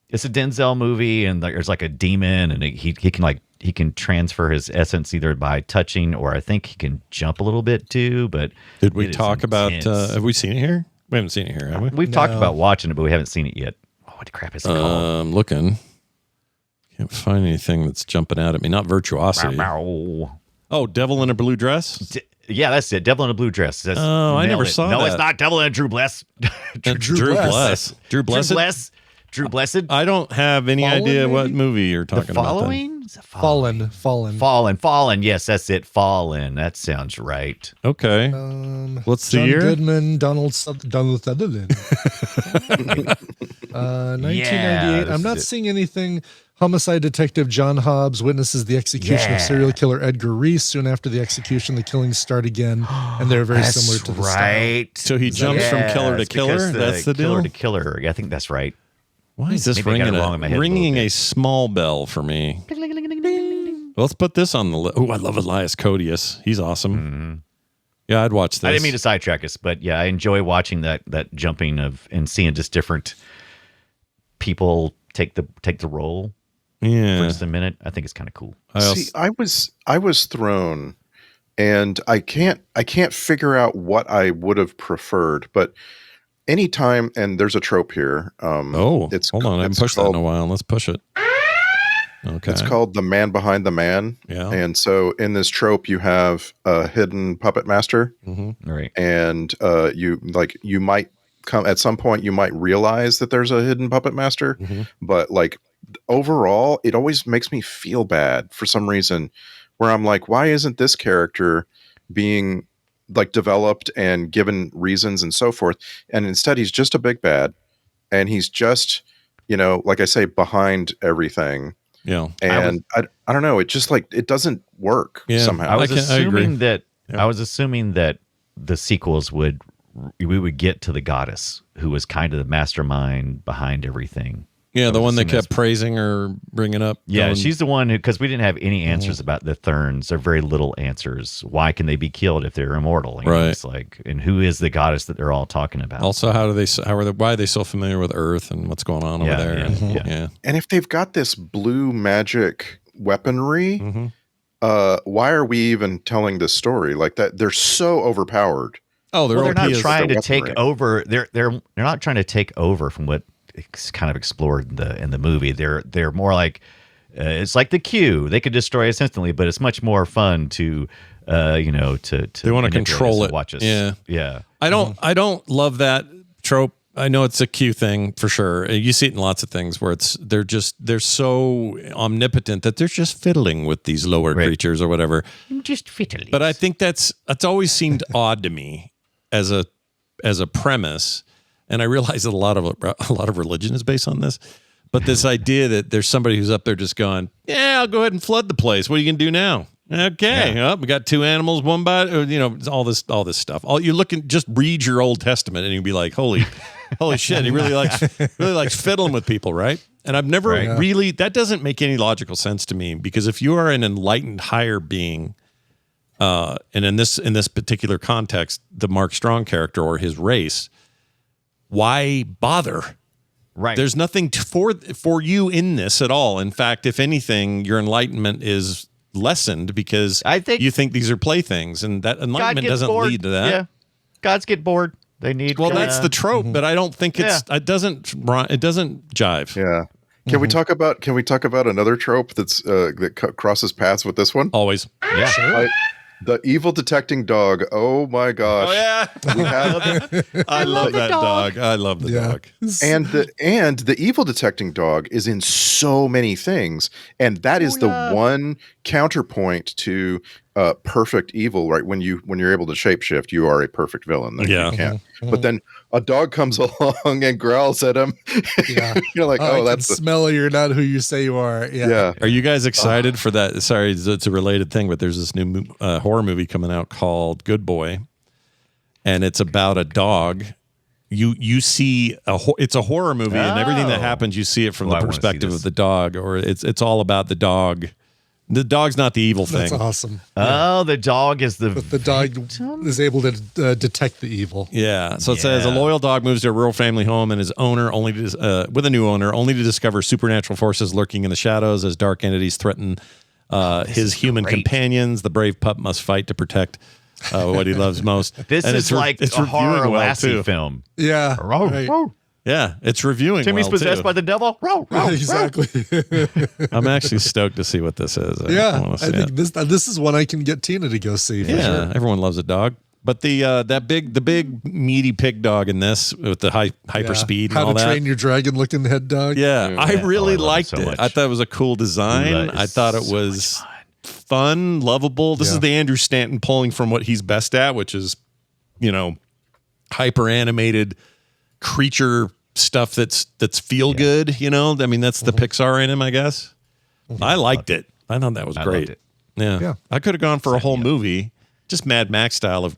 It's a Denzel movie, and there's like a demon, and he can transfer his essence either by touching, or I think he can jump a little bit too. But did we talk about? Have we seen it here? We haven't seen it here, have we? We've talked about watching it, but we haven't seen it yet. Oh, what the crap is it called? I'm looking. Can't find anything that's jumping out at me. Not Virtuosity. Oh, Devil in a Blue Dress? Yeah, that's it. Devil in a Blue Dress. I never saw that. No, it's not Devil in a Drew Bless. Drew Bless. Drew Bless. Drew Blessed. I don't have any Fallen, idea what maybe? movie you're The talking about. Following? Is it Fallen. Fallen. Yes, that's it. Fallen. That sounds right. Okay. What's the John year? Goodman, Donald Sutherland. 1998. I'm not seeing anything. Homicide detective John Hobbs witnesses the execution of serial killer Edgar Reese. Soon after the execution, the killings start again, and they're very similar to the style. So he jumps from killer to killer. That's the deal. Killer to killer. Yeah, I think that's right. Why is this Maybe I got it wrong in my head a little ringing bit. a small bell for me? Let's put this on the list. Oh, I love Elias Codius. He's awesome. Mm-hmm. Yeah, I'd watch this. I didn't mean to sidetrack us, but yeah, I enjoy watching that jumping of and seeing just different people take the role for just a minute. I think it's kind of cool. See, I was thrown, and I can't figure out what I would have preferred. But anytime, and there's a trope here. Hold on, I haven't pushed that in a while. Let's push it. Okay. It's called The Man Behind the Man. Yeah. And so in this trope, you have a hidden puppet master, Right. and you might come at some point. You might realize that there's a hidden puppet master, but like overall, it always makes me feel bad for some reason. Where I'm like, why isn't this character being like developed and given reasons and so forth? And instead, he's just a big bad, and he's just, like I say, behind everything. Yeah. And I don't know. It just like, it doesn't work somehow. I was I agree. assuming that the sequels we would get to the goddess who was kind of the mastermind behind everything. Yeah, the one that kept praising or bringing up. Yeah, she's the one who, because we didn't have any answers about the Therns, or very little answers. Why can they be killed if they're immortal? Right. It's like, and who is the goddess that they're all talking about? Also, why are they so familiar with Earth and what's going on over there? Yeah. And if they've got this blue magic weaponry, why are we even telling this story like that? They're so overpowered. Oh, they're not OP is- trying to their take weaponry. over. They're not trying to take over from what it's kind of explored in the movie. They're more like it's like the Q. They could destroy us instantly, but it's much more fun to to They want to manipulate control us and it. watch us. Yeah. I don't love that trope. I know it's a Q thing for sure. You see it in lots of things where they're so omnipotent that they're just fiddling with these lower creatures or whatever. Just fiddling. But I think that's always seemed odd to me as a premise. And I realize that a lot of religion is based on this, but this idea that there's somebody who's up there just going, yeah, I'll go ahead and flood the place. What are you gonna do now? Okay, we got two animals, one bite. All this stuff. Just read your Old Testament, and you'll be like, holy shit, he really likes fiddling with people, right? And I've never really, that doesn't make any logical sense to me, because if you are an enlightened higher being, and in this particular context, the Mark Strong character or his race, why bother? Right. There's nothing for you in this at all. In fact, if anything, your enlightenment is lessened because you think these are playthings, and that enlightenment doesn't lead to that. Yeah. Gods get bored. They need. That's the trope, but I don't think it doesn't jive. Yeah. Can we talk about another trope that crosses paths with this one? Always. Yeah. Sure. The evil detecting dog. Oh my gosh. Oh yeah. I love that dog. I love the dog. And the evil detecting dog is in so many things, and that is the one counterpoint to perfect evil. Right, when you're able to shapeshift, you are a perfect villain. Like, you can't. But then a dog comes along and growls at him. You're like, I that's can smell you're not who you say you are. Yeah. Are you guys excited for that? Sorry, it's a related thing, but there's this new horror movie coming out called Good Boy, and it's about a dog. You see it's a horror movie, and everything that happens, you see it from the perspective of the dog, or it's all about the dog. The dog's not the evil thing. That's awesome. Oh, the dog is But the dog is able to detect the evil. Yeah. So it says a loyal dog moves to a rural family home and his owner with a new owner, only to discover supernatural forces lurking in the shadows as dark entities threaten his human companions. The brave pup must fight to protect what he loves most. This is like a horror Lassie film. Yeah. Right. Yeah, it's reviewing. Timmy's well, possessed too. by the devil. Row, row, Exactly. I'm actually stoked to see what this is. I think this is one I can get Tina to go see. For Yeah, sure. everyone loves a dog. But the big meaty pig dog in this with the hyper speed and How all to that. Train Your Dragon looking head dog. Yeah, I really liked so it. much. I thought it was a cool design. I thought it was fun, lovable. This is the Andrew Stanton pulling from what he's best at, which is, hyper animated creature stuff that's feel good. I mean, that's the Pixar in him, I guess. I liked it. I thought that was great. Loved it. Yeah, I could have gone for a whole movie, just Mad Max style of,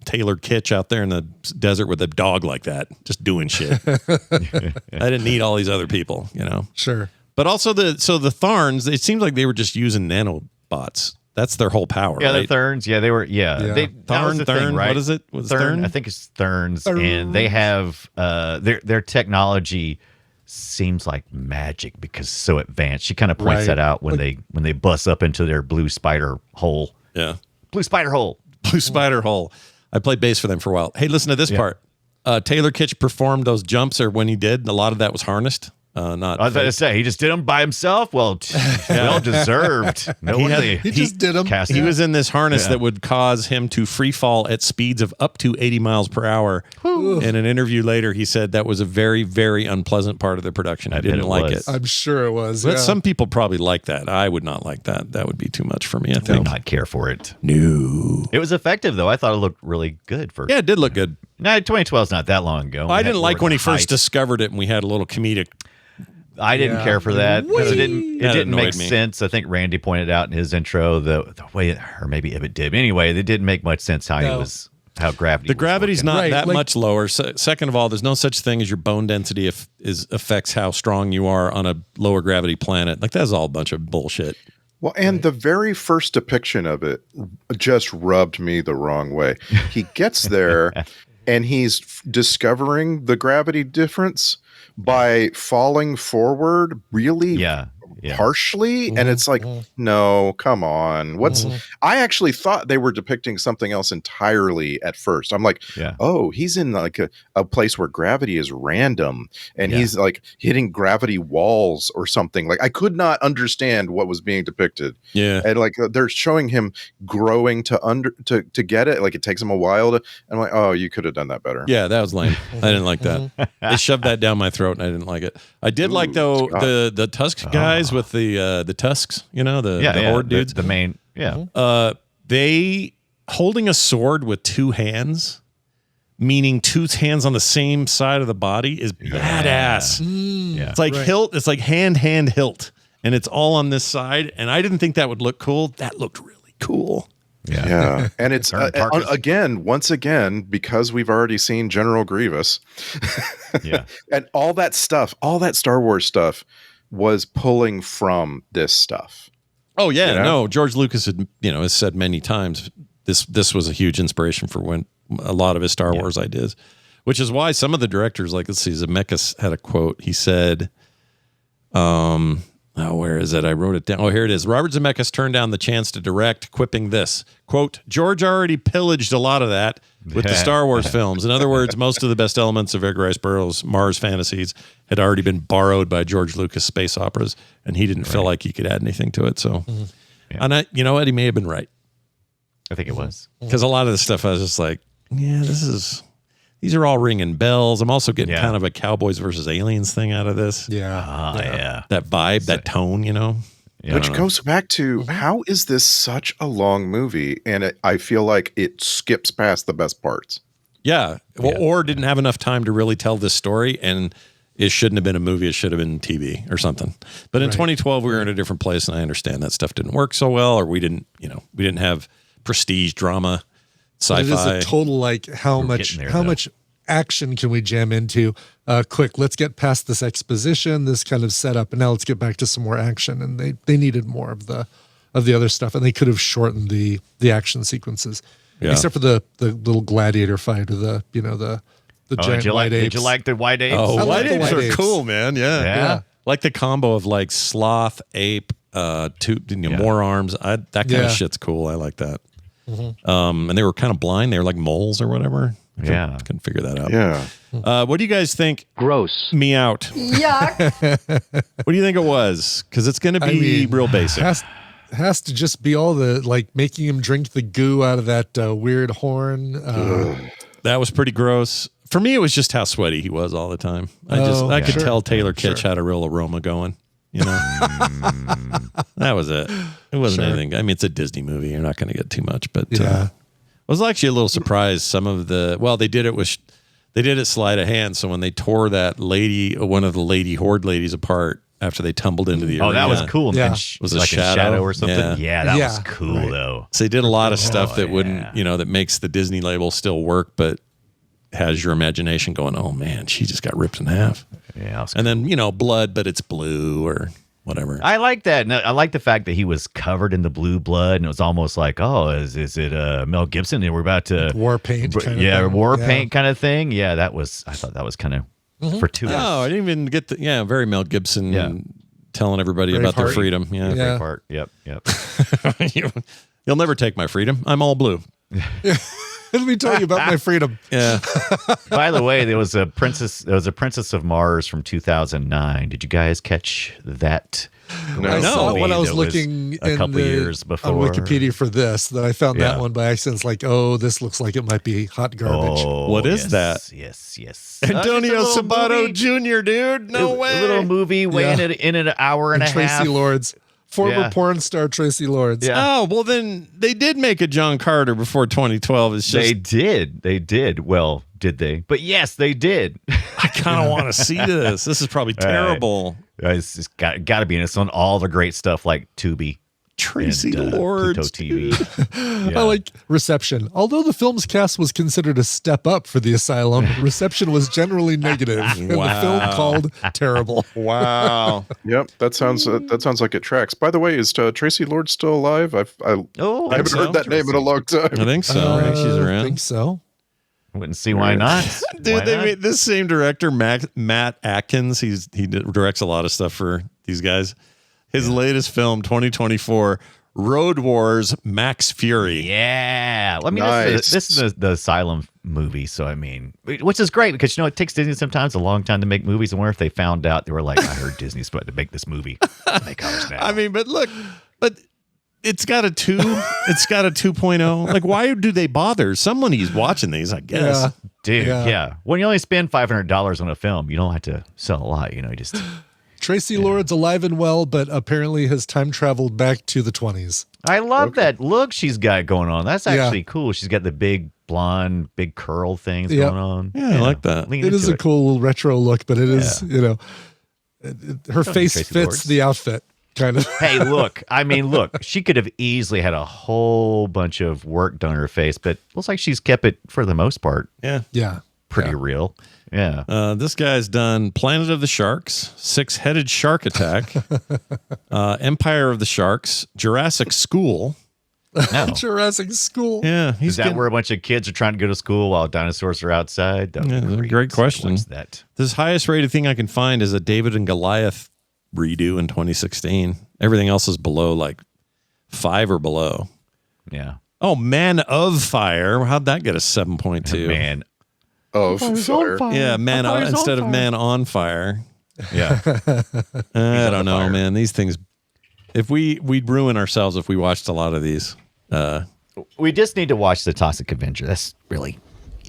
Taylor Kitsch out there in the desert with a dog like that, just doing shit. I didn't need all these other people, Sure. But also the Tharns, it seems like they were just using nanobots. That's their whole power. Yeah, right? the Therns. Yeah, they were. Yeah, that was the thing, right? What is it? Was Thern? I think it's Therns, and they have their technology seems like magic because it's so advanced. She kind of points that out when they bust up into their blue spider hole. Yeah, blue spider hole. Blue spider hole. I played bass for them for a while. Hey, listen to this part. Taylor Kitsch performed those jumps, or when he did, a lot of that was harnessed. Not I was about to say he just did them by himself. Well, well deserved. No wonder He just did them. He was in this harness that would cause him to free fall at speeds of up to 80 miles per hour. In an interview later, he said that was a very, very unpleasant part of the production. I didn't like it. I'm sure it was. But some people probably like that. I would not like that. That would be too much for me, I Did think. not care for it. No. It was effective though. I thought it looked really good for. Yeah, it did look good. No, 2012 is not that long ago. I didn't like when he first discovered it and we had a little comedic. I didn't care for that because it didn't make me. sense. I think Randy pointed out in his intro the way, or maybe Ibit did. Anyway, it didn't make much sense how gravity. The gravity's not that like- much lower. Second of all, there's no such thing as your bone density affects how strong you are on a lower gravity planet. Like that's all a bunch of bullshit. Well, and the very first depiction of it just rubbed me the wrong way. He gets there and he's discovering the gravity difference by falling forward really harshly. And it's like, no, come on. I actually thought they were depicting something else entirely at first. I'm like, oh, he's in like a place where gravity is random and he's like hitting gravity walls or something. Like I could not understand what was being depicted. Yeah. And like they're showing him growing to get it. Like it takes him a while to, I'm like, oh, you could have done that better. Yeah, that was lame. I didn't like that. They shoved that down my throat and I didn't like it. I did like though the Tusk guys with the tusks, the horde dudes. The main, they holding a sword with two hands, meaning two hands on the same side of the body, is badass. It's like hilt. It's like hand hilt, and it's all on this side. And I didn't think that would look cool. That looked really cool. Yeah. And it's once again, because we've already seen General Grievous. And all that stuff, all that Star Wars stuff was pulling from this stuff. Oh yeah, no. George Lucas had has said many times this was a huge inspiration for when a lot of his Star Wars ideas, which is why some of the directors, like let's see, Zemeckis had a quote. He said, where is it? I wrote it down. Oh, here it is. Robert Zemeckis turned down the chance to direct, quipping this, quote, George already pillaged a lot of that with the Star Wars films. In other words, most of the best elements of Edgar Rice Burroughs' Mars fantasies had already been borrowed by George Lucas space operas, and he didn't feel like he could add anything to it. So, and you know what? He may have been right. I think it was. Because a lot of the stuff I was just like, these are all ringing bells. I'm also getting kind of a Cowboys versus Aliens thing out of this. Yeah. That vibe, that tone, Which goes back to how is this such a long movie? And I feel like it skips past the best parts. Yeah. Well, or didn't have enough time to really tell this story. And it shouldn't have been a movie. It should have been TV or something. But in 2012, we were in a different place. And I understand that stuff didn't work so well, or we didn't have prestige drama. Sci-fi. It is a total like how much action can we jam into? Quick, let's get past this exposition, this kind of setup, and now let's get back to some more action. And they needed more of the other stuff, and they could have shortened the action sequences, except for the little gladiator fight or the giant white apes. Did you like the white apes? Oh, white apes white are apes. cool, man. Yeah. Like the combo of like sloth, ape, more arms. That kind of shit's cool. I like that. And they were kind of blind. They were like moles or whatever. I couldn't figure that out. Yeah. What do you guys think? Gross. Me out. Yuck. What do you think it was? Because it's going to be real basic. has to just be all the like making him drink the goo out of that weird horn. That was pretty gross. For me, it was just how sweaty he was all the time. I could tell Taylor Kitsch had a real aroma going. You know, that was it. It wasn't anything. I mean, it's a Disney movie. You're not going to get too much, but I was actually a little surprised. Some of they did it sleight of hand. So when they tore that one of the lady horde ladies apart after they tumbled into the arena, that was cool. Yeah. Was it like a shadow or something? Yeah, that was cool though. So they did a lot of stuff that wouldn't, that makes the Disney label still work, but has your imagination going, oh man, she just got ripped in half. Yeah. And then, blood, but it's blue or whatever. I like that. And I like the fact that he was covered in the blue blood and it was almost like, oh, is it Mel Gibson? And we're about to war paint. Paint kind of thing. Yeah, I thought that was kind of fortuitous. Oh, I didn't even get very Mel Gibson telling everybody about their freedom. Yeah. Part. Yep. You'll never take my freedom. I'm all blue. Let me tell you about my freedom. Yeah. By the way, there was a Princess of Mars from 2009. Did you guys catch that? I saw it when I was looking a couple years before on Wikipedia for this. That I found that one by accident. It's like, oh, this looks like it might be hot garbage. Oh, what is that? Yes. Antonio Sabato Jr., dude. No way. A little movie weighing it in an hour and a half. Tracy Lords. Former porn star Tracy Lords. Yeah. Oh, well, then they did make a John Carter before 2012. It's just, They did. Well, did they? But yes, they did. I kind of want to see this. This is probably terrible. It's got to be in it. It's on all the great stuff like Tubi. Tracy and, Lords. Pluto TV. I like Reception. Although the film's cast was considered a step up for the asylum, reception was generally negative. And the film called terrible. Wow. Yep, that sounds like it tracks. By the way, is Tracy Lords still alive? I haven't heard that name in a long time. I think so. She's around. I think so. Wouldn't see why not. Dude, they made this same director, Matt Atkins. He directs a lot of stuff for these guys. His latest film, 2024, Road Wars: Max Fury. Yeah. I mean, this is the Asylum movie. So, I mean, which is great because, it takes Disney sometimes a long time to make movies. I wonder if they found out, they were like, I heard Disney's about to make this movie. Make ours now. I mean, but look, it's got a 2. It's got a 2.0. Like, why do they bother? Somebody's watching these, I guess. Yeah. Dude, yeah. When you only spend $500 on a film, you don't have to sell a lot. You just... Tracy Lords alive and well, but apparently has time traveled back to the 20s. I love that look she's got going on. That's actually cool. She's got the big blonde, big curl things going on. Yeah, I like that. It is a cool retro look, but it is, her face fits Lords. the outfit, kind of. Hey, look. I mean, look. She could have easily had a whole bunch of work done on her face, but looks like she's kept it for the most part. Yeah. Pretty real. Yeah. This guy's done Planet of the Sharks, Six-Headed Shark Attack, Empire of the Sharks, Jurassic School. No. Jurassic School. Yeah. Is that where a bunch of kids are trying to go to school while dinosaurs are outside? Great question. That. This highest rated thing I can find is a David and Goliath redo in 2016. Everything else is below, like 5 or below. Yeah. Oh, Man of Fire. How'd that get a 7.2? Man. Of fire. Yeah, Man instead of Man on Fire. Yeah. I don't know, man. These things, we'd ruin ourselves if we watched a lot of these. We just need to watch The Toxic Avenger. That's really...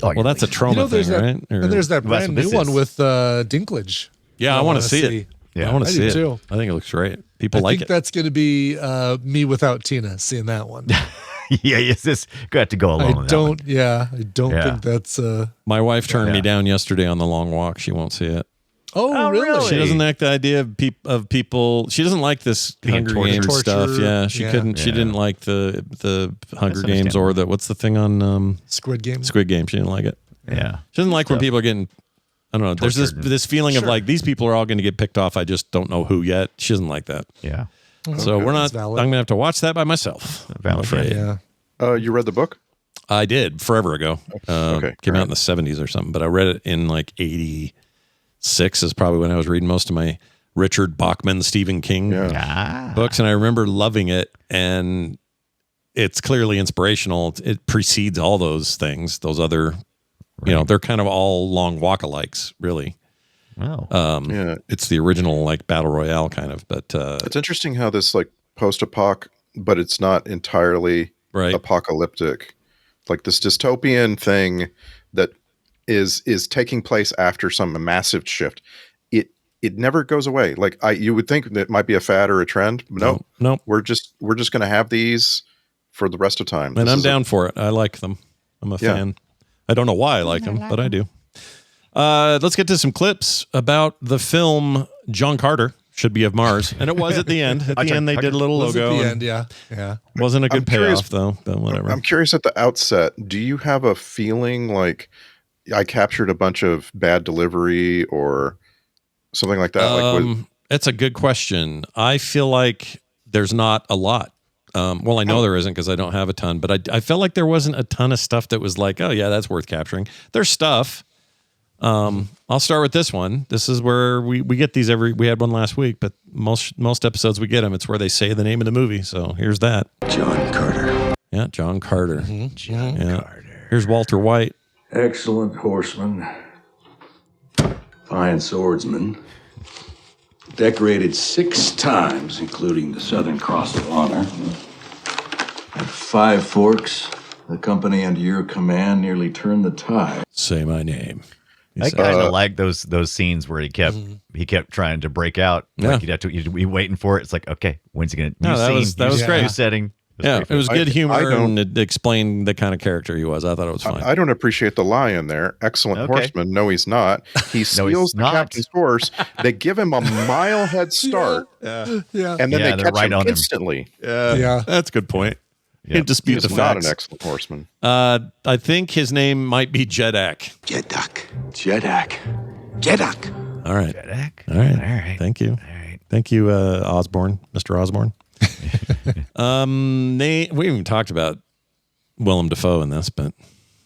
Well, that's a trauma thing, right? And there's that brand new one with Dinklage. Yeah, I want to see it. Yeah, I want to see it too. I think it looks great. People like it. I think that's going to be me without Tina seeing that one. Yeah, it's just going to have to go along with that one. I don't think that's... My wife turned me down yesterday on the long walk. She won't see it. Oh, really? She doesn't like the idea of people. She doesn't like this Hunger Games stuff. Yeah, she couldn't. She didn't like the Hunger Games or what's the thing on Squid Game. Squid Game. She didn't like it. Yeah, she doesn't like when people are getting... I don't know. There's this feeling of like, these people are all going to get picked off. I just don't know who yet. She doesn't like that. Yeah. So we're not... I'm going to have to watch that by myself. I'm afraid. Yeah. You read the book? I did forever ago. Came out in the 70s or something, but I read it in like 86 is probably when I was reading most of my Richard Bachman, Stephen King books. And I remember loving it. And it's clearly inspirational. It precedes all those things, those other, they're kind of all long walk-alikes, really. Wow. It's the original like battle royale kind of, but it's interesting how this like post-apoc but it's not entirely Right. apocalyptic. Like this dystopian thing that is taking place after some massive shift. It never goes away. Like you would think that it might be a fad or a trend. But no. We're just going to have these for the rest of time. And I'm down for it. I like them. I'm a fan. I don't know why I like them, but I do. Let's get to some clips about the film John Carter Should Be of Mars. And it was at the end. At the end, they did a little logo. At the end, yeah. Wasn't a good payoff, though, but whatever. I'm curious at the outset, do you have a feeling like I captured a bunch of bad delivery or something like that? It's a good question. I feel like there's not a lot. Well, I know there isn't because I don't have a ton, but I felt like there wasn't a ton of stuff that was like, oh, yeah, that's worth capturing. There's stuff. I'll start with this one. This is where we get these we had one last week, but most episodes we get them. It's where they say the name of the movie. So here's that. John Carter. Yeah, John Carter. Mm-hmm. John Carter. Here's Walter White. Excellent horseman. Fine swordsman. Decorated 6 times, including the Southern Cross of Honor. At 5 Forks, the company under your command nearly turned the tide. Say my name. I kind of like those scenes where he kept trying to break out. Yeah. Like you'd be waiting for it. It's like, okay, when's he gonna? No, that was great. New setting. It was good humor and it explained the kind of character he was. I thought it was fine. I don't appreciate the lie in there. Excellent horseman. No, he's not. He steals the captain's horse. They give him a mile head start. Yeah. And then they catch right him on instantly. Yeah. That's a good point. Yeah. Can't dispute He's the not facts. an excellent horseman. I think his name might be Jedak. Jedak. All right. Jedak. All right. All right. Thank you. All right. Thank you, Osborne, Mr. Osborne. We even talked about Willem Dafoe in this, but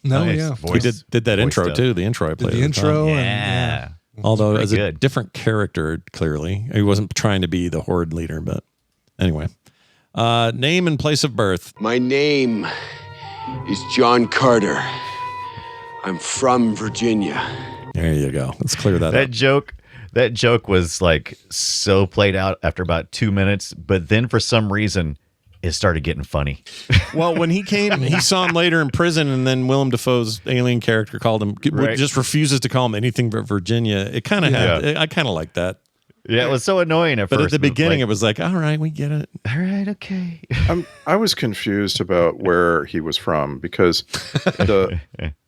No, Nice. yeah. Voice- he did that voice intro stuff. too. The intro I Did played. the at the intro time. Yeah. Although Pretty as a good. different character, clearly he wasn't trying to be the horde leader. But anyway, name and place of birth. My name is John Carter. I'm from Virginia. There you go. Let's clear that up. That joke was like so played out after about 2 minutes, but then for some reason it started getting funny. Well, when he came, he saw him later in prison, and then Willem Dafoe's alien character called him, Right. just refuses to call him anything but Virginia. It kind of had, I kind of like that. Yeah, it was so annoying at But first. at the beginning, like, it was like, all right, we get it. all right, okay. I was confused about where he was from because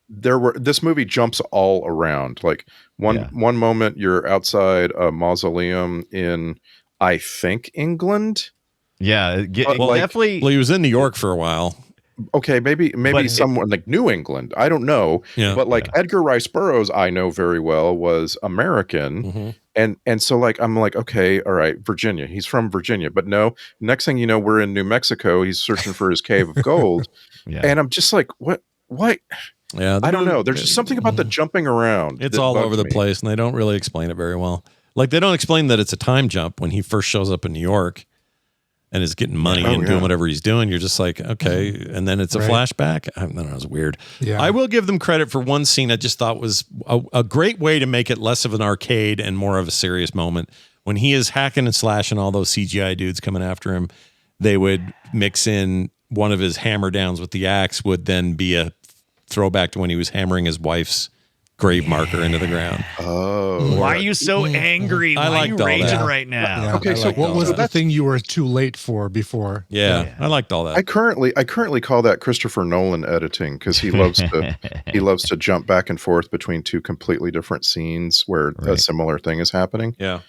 this movie jumps all around. Like one moment you're outside a mausoleum in, I think, England. Yeah, like- definitely. Well, he was in New York for a while. Okay, maybe But someone like New England. I don't know. Yeah. But like Edgar Rice Burroughs, I know very well, was American. And so like I'm like, okay, all right, Virginia. He's from Virginia. But no, next thing you know, we're in New Mexico. He's searching for his cave of gold. Yeah. And I'm just like, what? Yeah, I don't know. There's just something about the jumping around. It's that all bugs over the me. place, and they don't really explain it very well. Like they don't explain that it's a time jump when he first shows up in New York and is getting money and doing whatever he's doing. You're just like, okay, and then it's a flashback. I don't know, it was weird. Yeah. I will give them credit for one scene I just thought was a great way to make it less of an arcade and more of a serious moment. When he is hacking and slashing all those CGI dudes coming after him, they would mix in one of his hammer downs with the axe would then be a throwback to when he was hammering his wife's grave marker into the ground. Oh. Why are you so angry? I Why are liked you all raging that. right now? Yeah. Okay, so what was the thing you were too late for before? Yeah, I liked all that. I currently call that Christopher Nolan editing because he loves to jump back and forth between two completely different scenes where a similar thing is happening. Yeah.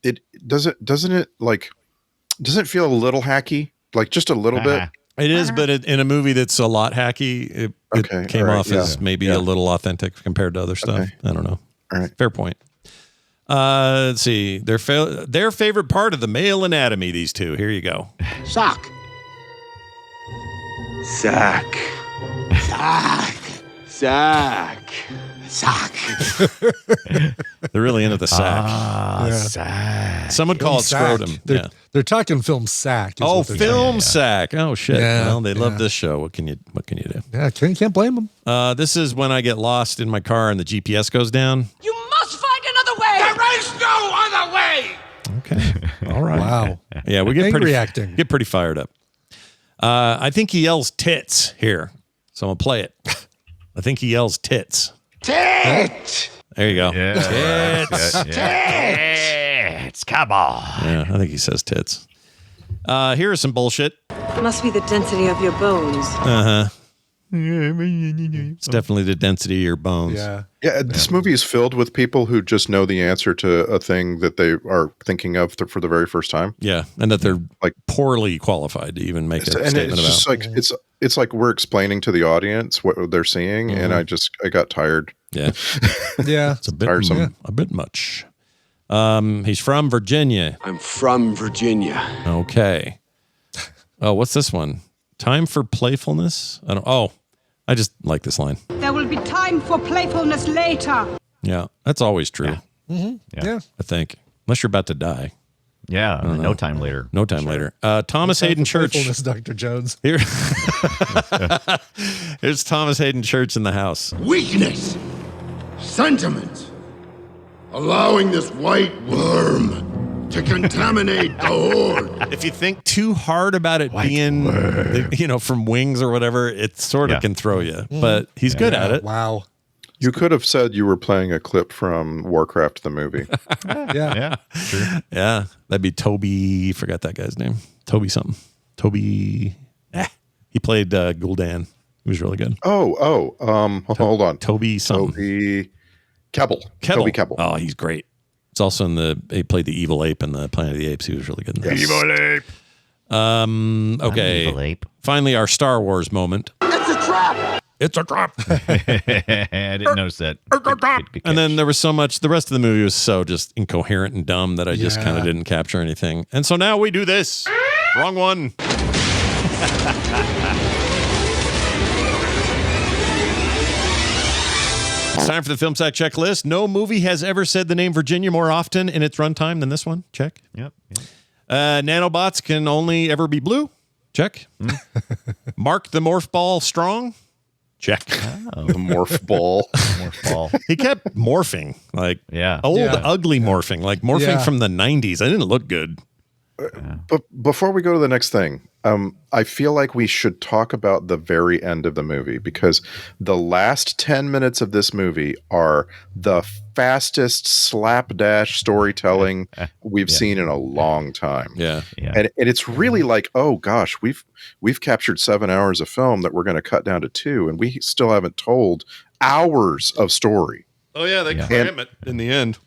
It doesn't it feel a little hacky, like just a little bit. It is, but in a movie that's a lot hacky, it Okay, came all right, off as maybe a little authentic compared to other stuff. Okay. I don't know. All right. Fair point. Let's see. Their favorite part of the male anatomy, these two. Here you go. Sock. Sack. Sack. Sock. They're really into the sack. Sack. Some would call it Sack. scrotum. They're talking film sack. is Oh, what they're film sack. Oh shit. Yeah, Well, they love yeah. this show. What can you do? talking. Yeah, can't blame them. This is when I get lost in my car and the GPS goes down. You must find another way! There is no other way! Okay. All right. Wow. Yeah, we get Angry acting. Get pretty fired up. I think he yells tits here, so I'm gonna play it. I think he yells tits. Tit! There you go. Yeah. Tits. Tits. Come on. Yeah, I think he says tits. Here is some bullshit. Must be the density of your bones. It's definitely the density of your bones. Yeah. Yeah, this movie is filled with people who just know the answer to a thing that they are thinking of for the very first time. Yeah, and that they're Like poorly qualified to even make a and statement it's just about. like it's like we're explaining to the audience what they're seeing, and I got tired. Yeah, Yeah. it's a bit Tiresome. a bit much. He's from Virginia. I'm from Virginia. Okay. Oh, what's this one? Time for playfulness? I just like this line. There will be time for playfulness later. Yeah, that's always true. Yeah. I think, unless you're about to die. Yeah. No time later. No time later. Thomas Hayden Church. Playfulness, Dr. Jones. Here, here's Thomas Hayden Church in the house. Weakness, sentiment, allowing this white worm to contaminate the horde. If you think too hard about it being, from Wings or whatever, it sort of can throw you. But he's good at it. Wow. You could have said you were playing a clip from Warcraft the movie. Yeah. True. Yeah, that'd be Toby. Forgot that guy's name. Toby something. Toby. He played Gul'dan. He was really good. Hold on. Toby something. Toby Kebbell. Kettle. Toby Kebbell. Oh, he's great. It's also he played the evil ape in the Planet of the Apes. He was really good in that. Evil ape. Okay. Evil ape. Finally, our Star Wars moment. It's a trap. It's a trap. I didn't notice that. Good And then catch. there was so much. The rest of the movie was so just incoherent and dumb that I just kind of didn't capture anything. And so now we do this. Wrong one. It's time for the Film Sack checklist. No movie has ever said the name Virginia more often in its runtime than this one. Check. Yep. Nanobots can only ever be blue. Check. Mark the morph ball strong. Check. The morph ball. Morph ball. He kept morphing, like old, ugly morphing, like morphing from the 90s. I didn't look good. But before we go to the next thing, I feel like we should talk about the very end of the movie, because the last 10 minutes of this movie are the fastest slapdash storytelling we've seen in a long time. Yeah. And it's really like, oh gosh, we've captured 7 hours of film that we're going to cut down to 2, and we still haven't told hours of story. Oh yeah, they cram it in the end.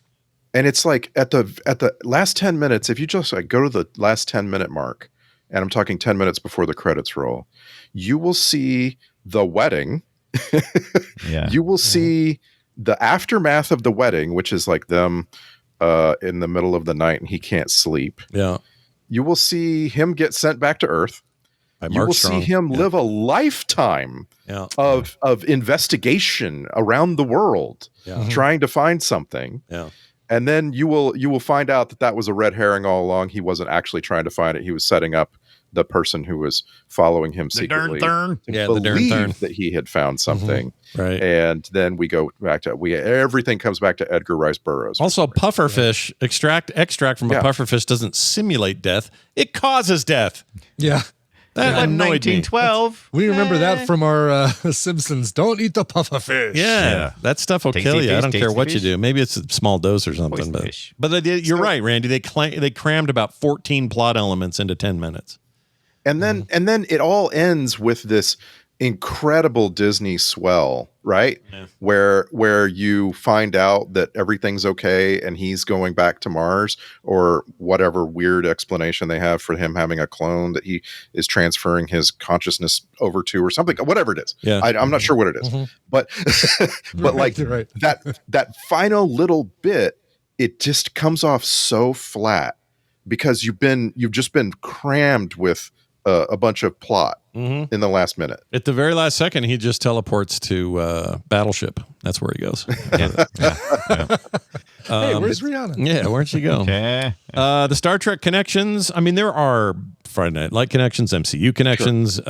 And it's like at the last 10 minutes, if you just like go to the last 10-minute mark, and I'm talking 10 minutes before the credits roll, you will see the wedding. You will see the aftermath of the wedding, which is like them in the middle of the night and he can't sleep. Yeah. You will see him get sent back to Earth. You will see him live a lifetime of investigation around the world, trying to find something. Yeah. And then you will find out that was a red herring all along. He wasn't actually trying to find it. He was setting up the person who was following him secretly to believe that he had found something. Right. And then we go back to everything comes back to Edgar Rice Burroughs. Also, pufferfish extract from a pufferfish doesn't simulate death; it causes death. Yeah. That annoyed me. 1912. We remember that from our Simpsons. Don't eat the pufferfish. Yeah, that stuff will Tasty kill you. I fish, don't care tasty what you fish. do. Maybe it's a small dose or something. Poison But fish. you're right, Randy. They crammed about 14 plot elements into 10 minutes. And then it all ends with this incredible Disney swell, right? Yeah. Where you find out that everything's okay and he's going back to Mars, or whatever weird explanation they have for him having a clone that he is transferring his consciousness over to, or something, whatever it is. Yeah. I'm not sure what it is, but like that final little bit, it just comes off so flat because you've just been crammed with a bunch of plot in the last minute. At the very last second, he just teleports to Battleship. That's where he goes. Hey, where's Rihanna? Yeah, where'd she go? Okay. The Star Trek connections. I mean, there are Friday Night Light connections, MCU connections,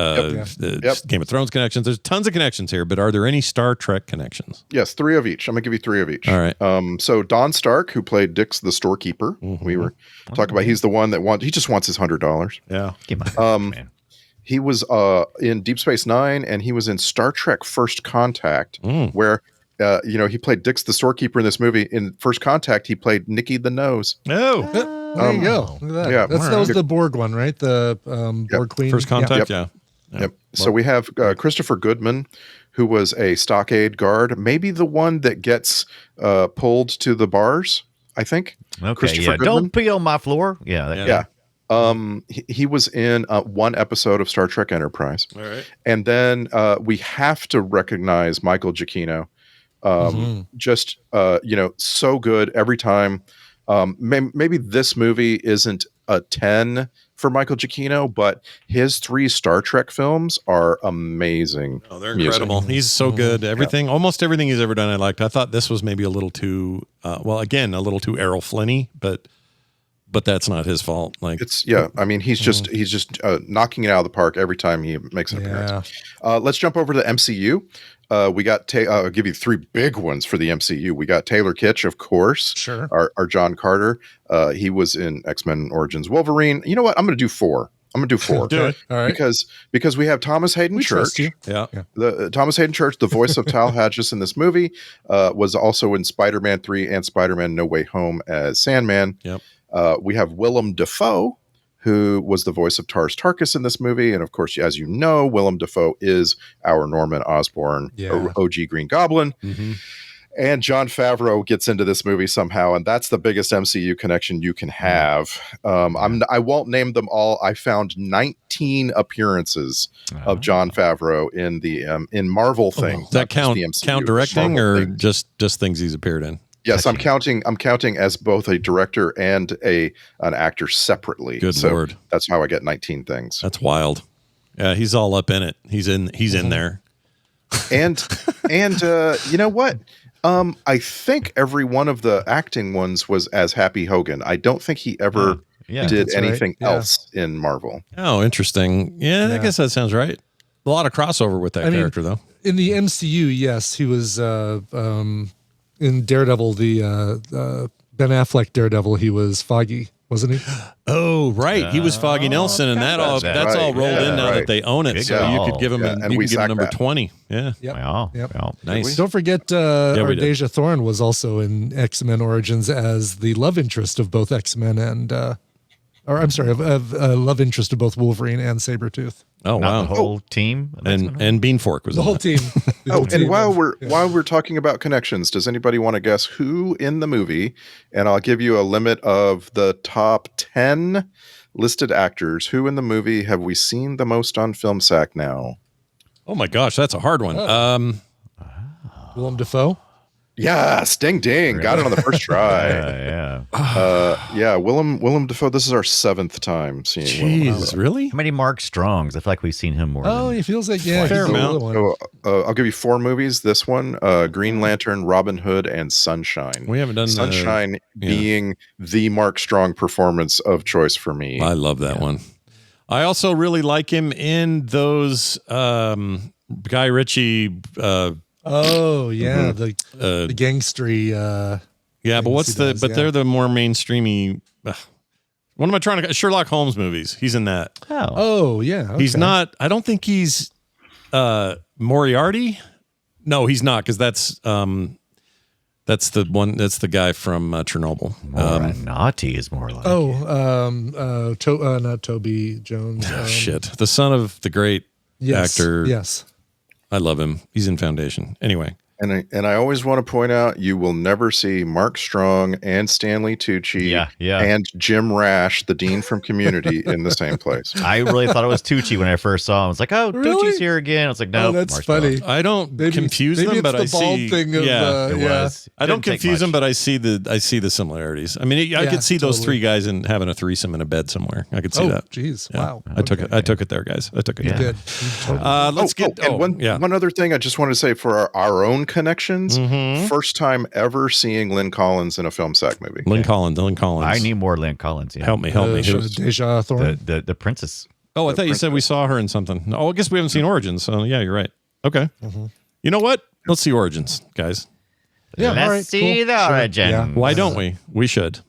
Game of Thrones connections. There's tons of connections here, but are there any Star Trek connections? Yes, 3 of each. I'm gonna give you 3 of each. All right. So Don Stark, who played Dix the storekeeper, we were talking about. He's the one that he just wants his $100. Yeah. Man. He was in Deep Space Nine, and he was in Star Trek First Contact, where he played Dix the storekeeper in this movie. In First Contact, he played Nicky the Nose. Oh, there you go. Look at that. Yeah. That was the Borg one, right? The Borg Queen. First Contact, Yep. So we have Christopher Goodman, who was a stockade guard, maybe the one that gets pulled to the bars, I think. Okay, Christopher Goodman. Don't pee on my floor. Yeah. He was in one episode of Star Trek Enterprise. All right. And then we have to recognize Michael Giacchino. Just, so good every time. Maybe this movie isn't a 10 for Michael Giacchino, but his 3 Star Trek films are amazing. Oh, they're incredible. He's so good. Everything, almost everything he's ever done, I liked. I thought this was maybe a little too, a little too Errol Flynn-y, but that's not his fault. Like he's just knocking it out of the park every time he makes an appearance. Let's jump over to the MCU. We got I'll give you 3 big ones for the MCU. We got Taylor Kitsch, of course. Sure. Our John Carter. He was in X-Men Origins Wolverine. You know what? I'm going to do 4. Do it. All right. Because we have Thomas Hayden Church. Yeah. The Thomas Hayden Church, the voice of Tal Hadges in this movie, was also in Spider-Man 3 and Spider-Man No Way Home as Sandman. Yep. We have Willem Dafoe, who was the voice of Tars Tarkas in this movie. And of course, as you know, Willem Dafoe is our Norman Osborn, OG Green Goblin. And Jon Favreau gets into this movie somehow, and that's the biggest MCU connection you can have. I won't name them all. I found 19 appearances of Jon Favreau in the in Marvel things. Does that count directing Marvel or just things he's appeared in? Yes, I'm counting as both a director and an actor separately. Good Lord. That's how I get 19 things. That's wild. Yeah, he's all up in it. He's in there. And you know what? I think every one of the acting ones was as Happy Hogan. I don't think he ever did anything else in Marvel. Oh, interesting. Yeah, I guess that sounds right. A lot of crossover with that character, though. In the MCU, yes, he was in Daredevil, the Ben Affleck Daredevil. He was Foggy, wasn't he? Oh, right. He was Foggy Nelson, and that's all rolled in now that they own it. Big so you call. could give him number 20. Yeah. Yep. Nice. Don't forget, we did. Deja Thorne was also in X-Men Origins as the love interest of both X-Men and, love interest of both Wolverine and Sabretooth. Oh, wow. The whole team. And Beanfork was the whole team. And while we're talking about connections, does anybody want to guess who in the movie? And I'll give you a limit of the top 10 listed actors. Who in the movie have we seen the most on Film Sack now? Oh my gosh, that's a hard one. Willem Dafoe. Yes, ding ding, got it on the first try. Willem Dafoe. This is our 7th time seeing. Jeez, really? How many Mark Strongs? I feel like we've seen him more. Oh, it feels like fair amount. So, I'll give you 4 movies. This one, Green Lantern, Robin Hood, and Sunshine. We haven't done Sunshine being the Mark Strong performance of choice for me. I love that one. I also really like him in those Guy Ritchie. The gangstery. But what's they're the more mainstreamy. What am I trying to? Sherlock Holmes movies. He's in that. Oh yeah. Okay. He's not. I don't think he's Moriarty. No, he's not, because that's the one. That's the guy from Chernobyl. Naughty is more like. Not Toby Jones. Shit, the son of the great actor. Yes. I love him. He's in Foundation. Anyway. And I always want to point out, you will never see Mark Strong and Stanley Tucci and Jim Rash, the dean from Community, in the same place. I really thought it was Tucci when I first saw him. I was like, oh, really? Tucci's here again. I was like, no, that's Mark funny. Strong. I don't confuse them, but I see. Thing of, It was. I don't confuse them, but I see the similarities. I mean, I could see those 3 guys in having a threesome in a bed somewhere. I could see that. Jeez, yeah. wow. I took it there, guys. I took it. You did. Let's get one other thing I just wanted to say for our own connections. First time ever seeing Lynn Collins in a film sack movie. Lynn Collins. I need more Lynn Collins. Yeah. Help me. Deja Thorne. The princess. Oh, I thought you said we saw her in something. Oh, I guess we haven't seen Origins. So yeah, you're right. Okay. You know what? Let's see Origins, guys. Yeah, Let's all right, see the origin. Yeah. Why don't we? We should.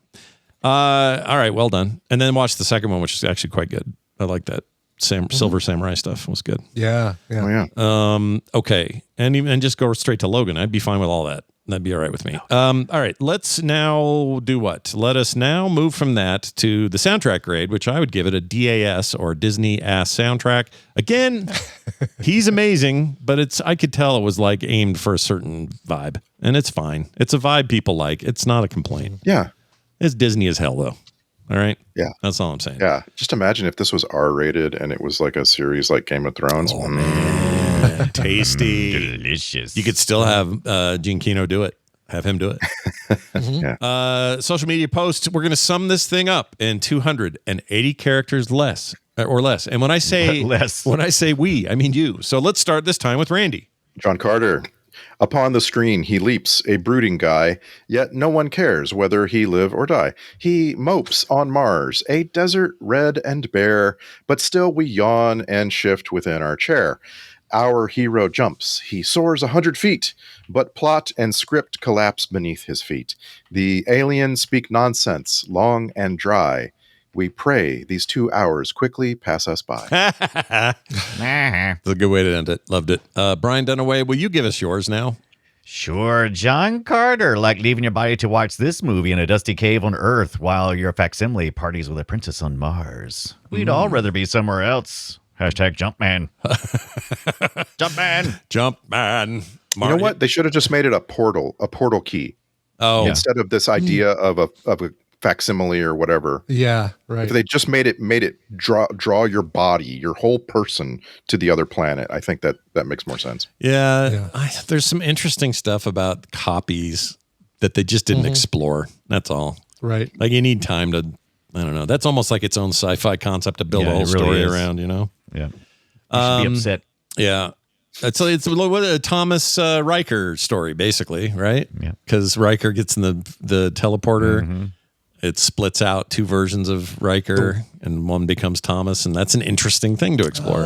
All right, well done. And then watch the second one, which is actually quite good. I like that. Silver Samurai stuff was good. Yeah. Oh, yeah. Okay, and just go straight to Logan. I'd be fine with all that. That'd be all right with me. All right, let's now do what? Let us now move from that to the soundtrack grade, which I would give it a DAS or Disney ass soundtrack. Again, he's amazing, but I could tell it was like aimed for a certain vibe, and it's fine. It's a vibe people like. It's not a complaint. Yeah. It's Disney as hell, though. All right? Yeah. That's all I'm saying. Yeah. Just imagine if this was R-rated and it was like a series like Game of Thrones. Oh, man. Tasty. Delicious. You could still have Gene Kino do it. Have him do it. Yeah. Social media posts. We're going to sum this thing up in 280 characters less. And when I say less, when I say we, I mean you. So let's start this time with Randy. John Carter. Upon the screen, he leaps, a brooding guy, yet no one cares whether he live or die. He mopes on Mars, a desert red and bare, but still we yawn and shift within our chair. Our hero jumps. He soars 100 feet, but plot and script collapse beneath his feet. The aliens speak nonsense, long and dry. We pray these 2 hours quickly pass us by. That's a good way to end it. Loved it. Brian Dunaway, will you give us yours now? Sure, John Carter, like leaving your body to watch this movie in a dusty cave on Earth while your facsimile parties with a princess on Mars. We'd all rather be somewhere else. Hashtag Jumpman. Jumpman. Jumpman. You know what? They should have just made it a portal key. Oh, instead of this idea of a facsimile or whatever. Yeah, right. If they just made it draw your body, your whole person to the other planet, I think that makes more sense. Yeah. There's some interesting stuff about copies that they just didn't explore. That's all. Right. Like you need time to, I don't know. That's almost like its own sci-fi concept to build a whole story around, you know? Yeah. You should be upset. Yeah. It's a Thomas Riker story, basically, right? Yeah. Because Riker gets in the teleporter. It splits out two versions of Riker, and one becomes Thomas, and that's an interesting thing to explore.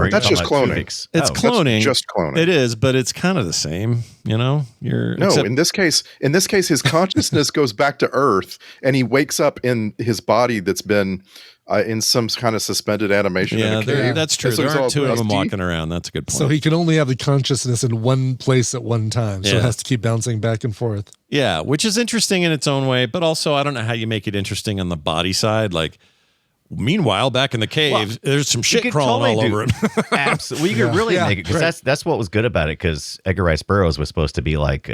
That's just cloning. It's cloning. That's just cloning. It is, but it's kind of the same, you know? In this case, his consciousness goes back to Earth, and he wakes up in his body that's been in some kind of suspended animation. Yeah, in a cave. that's true. There aren't two of them walking around. That's a good point. So he can only have the consciousness in one place at one time. So it has to keep bouncing back and forth. Yeah, which is interesting in its own way, but also I don't know how you make it interesting on the body side. Like, meanwhile, back in the cave, there's some shit crawling all over him. Absolutely, you could really make it because that's what was good about it. Because Edgar Rice Burroughs was supposed to be like,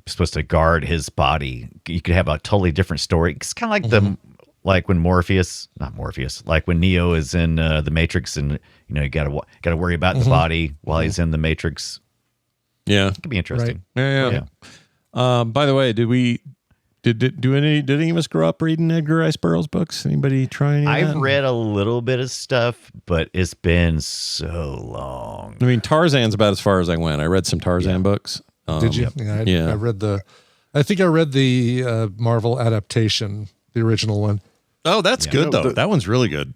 supposed to guard his body. You could have a totally different story. It's kind of like like when like when Neo is in the Matrix, and you gotta worry about the body while he's in the Matrix. Yeah, it could be interesting. Right. Yeah. By the way, did any of us grow up reading Edgar Rice Burroughs books? Anybody try any? I've read a little bit of stuff, but it's been so long. I mean, Tarzan's about as far as I went. I read some Tarzan books. Did you? I read the Marvel adaptation, the original one. Oh, that's good though. That one's really good.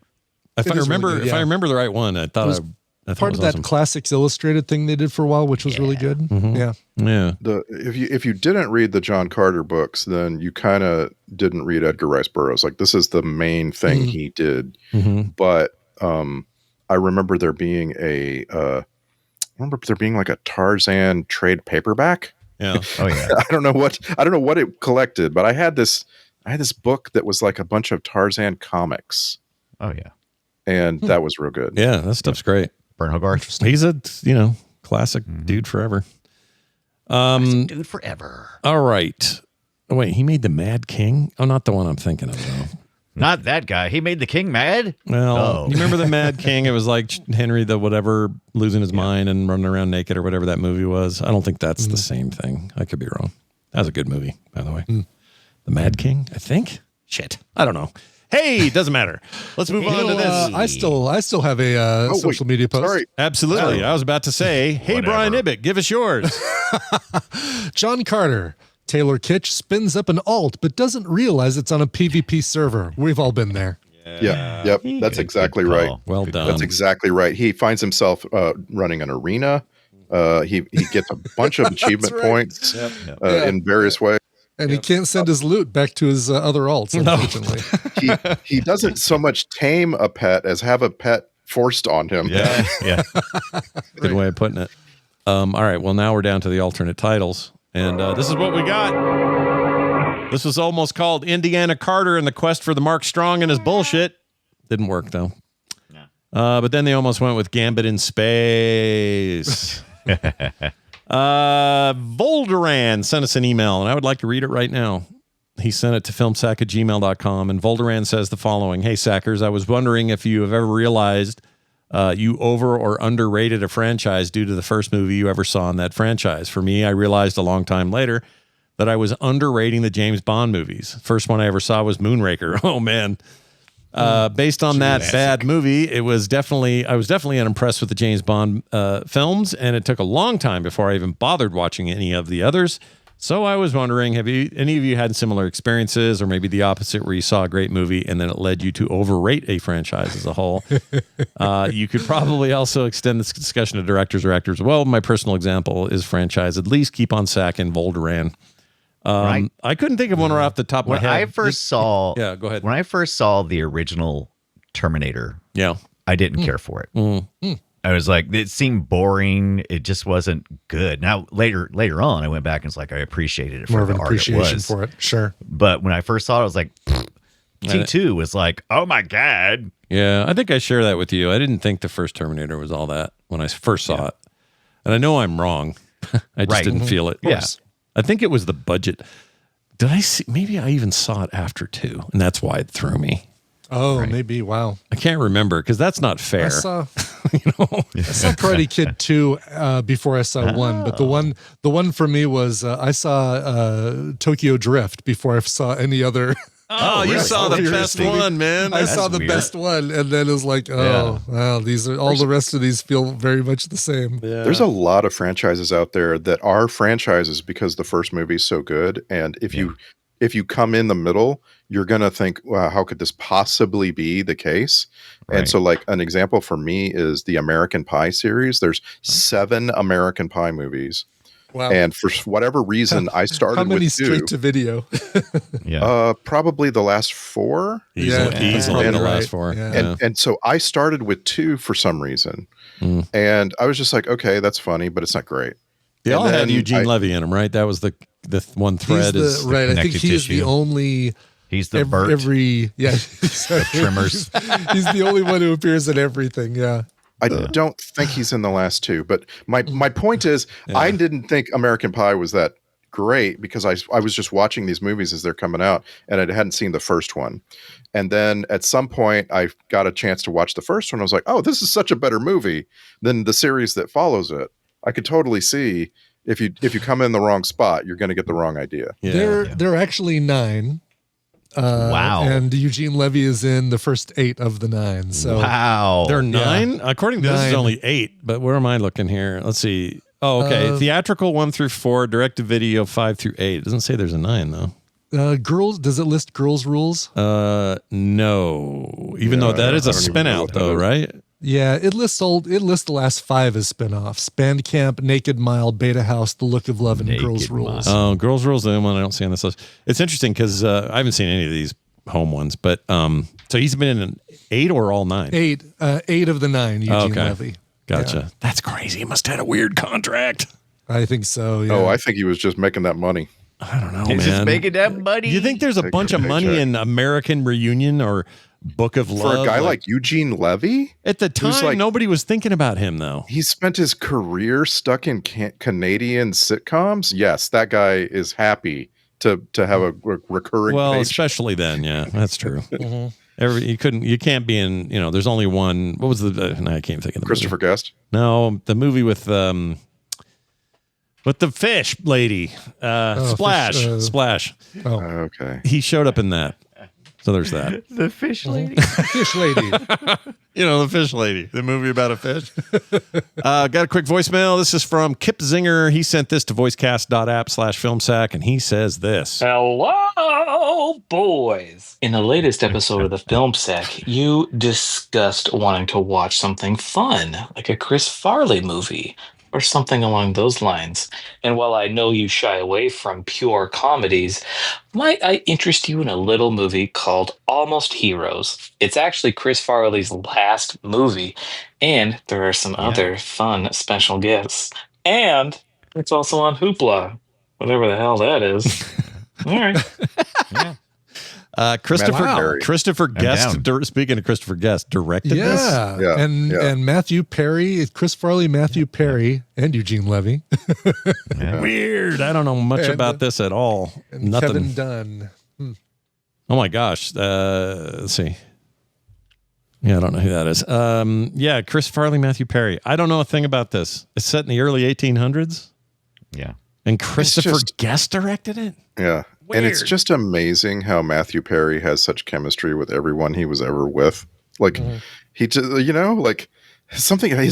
If I remember the right one, I thought I part of that Classics Illustrated thing they did for a while, which was really good. Yeah. If you didn't read the John Carter books, then you kind of didn't read Edgar Rice Burroughs. Like this is the main thing he did. But I remember there being like a Tarzan trade paperback. Yeah. Oh yeah. I don't know what it collected, but I had this book that was like a bunch of Tarzan comics. Oh yeah. And that was real good. Yeah, that stuff's great. Bern Hogarth. He's a classic dude forever. Dude forever. All right. Oh, wait, he made the Mad King? Oh, not the one I'm thinking of though. Not that guy. He made the king mad? Well, you remember the Mad King? It was like Henry the whatever losing his mind and running around naked or whatever that movie was. I don't think that's the same thing. I could be wrong. That was a good movie, by the way. The Mad King, I think. Shit. I don't know. Hey, doesn't matter. Let's move on to this. I still have a social media post. Sorry. Absolutely. I was about to say, hey, Whatever. Brian Ibbett, give us yours. John Carter. Taylor Kitsch spins up an alt but doesn't realize it's on a PvP server. We've all been there. Yeah. Yep. That's exactly right. Well done. That's exactly right. He finds himself running an arena. He gets a bunch of achievement points in various ways. And he can't send his loot back to his other alts, unfortunately. He doesn't so much tame a pet as have a pet forced on him. Yeah. Good way of putting it. All right. Well, now we're down to the alternate titles. And this is what we got. This was almost called Indiana Carter and the Quest for the Mark Strong and his bullshit. Didn't work, though. But then they almost went with Gambit in Space. Volderan sent us an email, and I would like to read it right now. He sent it to filmsack@gmail.com, and Volderan says the following. Hey, Sackers, I was wondering if you have ever realized you over or underrated a franchise due to the first movie you ever saw in that franchise. For me, I realized a long time later that I was underrating the James Bond movies. First one I ever saw was Moonraker. Oh, man. Based on that bad movie, I was definitely unimpressed with the James Bond films, and it took a long time before I even bothered watching any of the others. So I was wondering, have any of you had similar experiences, or maybe the opposite, where you saw a great movie and then it led you to overrate a franchise as a whole? You could probably also extend this discussion to directors or actors. Well, my personal example is franchise. At least keep on sacking Volderan. Right. I couldn't think of one right off the top of my head. I first saw, yeah, go ahead. When I first saw the original Terminator, I didn't care for it. I was like, it seemed boring. It just wasn't good. Now later on, I went back and it's like I appreciated it for More of the an art appreciation it was. for it. Sure. But when I first saw it, I was like, T2 was like, oh my god. Yeah, I think I share that with you. I didn't think the first Terminator was all that when I first saw it, and I know I'm wrong. I just didn't feel it. Yeah. I think it was the budget. Did I see? Maybe I even saw it after 2, and that's why it threw me. Oh, maybe. Wow. I can't rember because that's not fair. I saw Karate Kid 2 before I saw 1, but the one for me was I saw Tokyo Drift before I saw any other. Oh, you saw the best one, man. I saw the best one, and then it was like, wow, these are all the rest of these feel very much the same. Yeah. There's a lot of franchises out there that are franchises because the first movie is so good, and if you come in the middle, you're gonna think, wow, how could this possibly be the case? Right. And so, like, an example for me is the American Pie series. There's 7 American Pie movies. Wow. And for whatever reason, I started How many with 2. straight to video? Probably the last 4. Easily the last 4. Yeah. And so I started with 2 for some reason. And I was just like, okay, that's funny, but it's not great. They all had Eugene Levy in them, right? That was the one thread. Right. I think he's the only. He's the Bert. Trimmers. He's the only one who appears in everything. Yeah. I don't think he's in the last 2, but my point is, I didn't think American Pie was that great because I was just watching these movies as they're coming out, and I hadn't seen the first one. And then at some point, I got a chance to watch the first one. I was like, oh, this is such a better movie than the series that follows it. I could totally see if you come in the wrong spot, you're going to get the wrong idea. There are actually 9. Wow. And Eugene Levy is in the first 8 of the 9. So wow. There are 9? According to this, 9. is only 8. But where am I looking here? Let's see. Oh, okay. Theatrical 1 through 4, direct-to-video 5 through 8. It doesn't say there's a 9, though. Girls, does it list Girls Rules? No. Even though that is a spin-out, though, right? Yeah, it lists the last 5 as spin-offs. Bandcamp, Naked Mile, Beta House, The Look of Love, and Girls Rules. Oh, Girls Rules, the only one I don't see on this list. It's interesting because I haven't seen any of these home ones, but so he's been in an 8 or all 9? 8 of the 9, Eugene Levy. Gotcha. Yeah. That's crazy. He must have had a weird contract. I think so, yeah. Oh, I think he was just making that money. I don't know, He's man. just making that money. Do you think there's a bunch of money in American Reunion or Book of Love? For a guy like Eugene Levy? At the time, nobody was thinking about him, though. He spent his career stuck in Canadian sitcoms. Yes, that guy is happy to have a recurring Well, paycheck. especially then, yeah, that's true. You can't be in, there's only one. What was the, no, I can't think of the Christopher movie. Guest? No, the movie with the fish lady, Splash. Fish, Splash. Oh. Okay. He showed up in that. So there's that. The fish lady. Fish lady. The fish lady, the movie about a fish. Got a quick voicemail. This is from Kip Zinger. He sent this to voicecast.app/filmsack, and he says this. Hello, boys. In the latest episode of the Film Sack, you discussed wanting to watch something fun, like a Chris Farley movie or something along those lines. And while I know you shy away from pure comedies, might I interest you in a little movie called Almost Heroes? It's actually Chris Farley's last movie, and there are some other fun special guests. And it's also on Hoopla, whatever the hell that is. All right. Yeah. Christopher Guest. Speaking of Christopher Guest, directed this. Yeah. And Matthew Perry, Chris Farley, Matthew Perry, and Eugene Levy. Weird. I don't know much about this at all. And Nothing. Kevin Dunn. Oh my gosh. Let's see. Yeah, I don't know who that is. Chris Farley, Matthew Perry. I don't know a thing about this. It's set in the early 1800s. Yeah. And Christopher Guest directed it? Yeah. Weird. And it's just amazing how Matthew Perry has such chemistry with everyone he was ever with. Like, his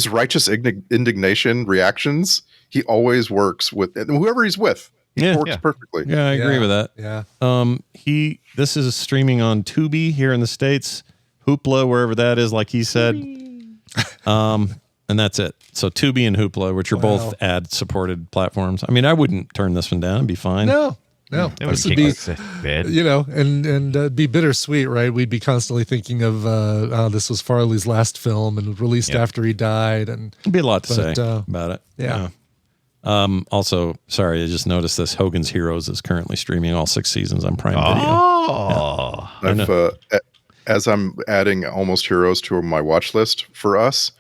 righteous indignation reactions, he always works with whoever he's with. He works perfectly. Yeah, I agree with that. Yeah. This is streaming on Tubi here in the States, Hoopla, wherever that is, like he said. And that's it. So Tubi and Hoopla, which are both ad-supported platforms. I mean, I wouldn't turn this one down. It'd be fine. No. This would be, and be bittersweet, right? We'd be constantly thinking of, this was Farley's last film and released after he died. And it'd be a lot to say about it. Yeah. Also, sorry, I just noticed this. Hogan's Heroes is currently streaming all 6 seasons on Prime Video. As I'm adding Almost Heroes to my watch list for us,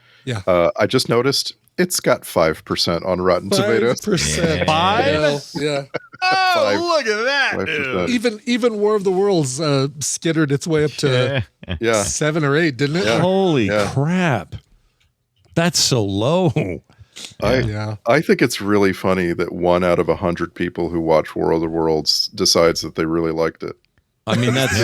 I just noticed it's got 5% on Rotten Tomatoes. 5%. 5? Yeah. Oh, look at that, dude. Even War of the Worlds skittered its way up to 7 or 8, didn't it? Yeah. Holy crap. That's so low. I think it's really funny that 1 out of 100 people who watch War of the Worlds decides that they really liked it. I mean, that's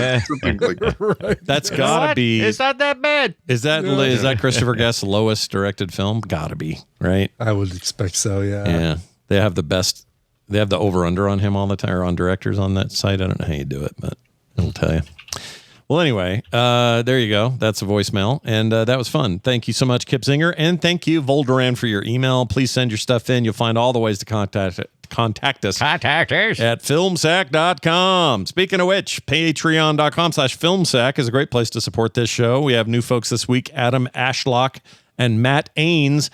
that's gotta be. It's not that bad. Is that Christopher Guest's lowest directed film? Gotta be, right? I would expect so. Yeah. Yeah. They have the best. They have the over under on him all the time, or on directors on that site. I don't know how you do it, but it'll tell you. Well, anyway, there you go. That's a voicemail, and that was fun. Thank you so much, Kip Zinger, and thank you, Volduran, for your email. Please send your stuff in. You'll find all the ways to contact us at filmsack.com. Speaking of which, patreon.com/filmsack is a great place to support this show. We have new folks this week, Adam Ashlock and Matt Ains.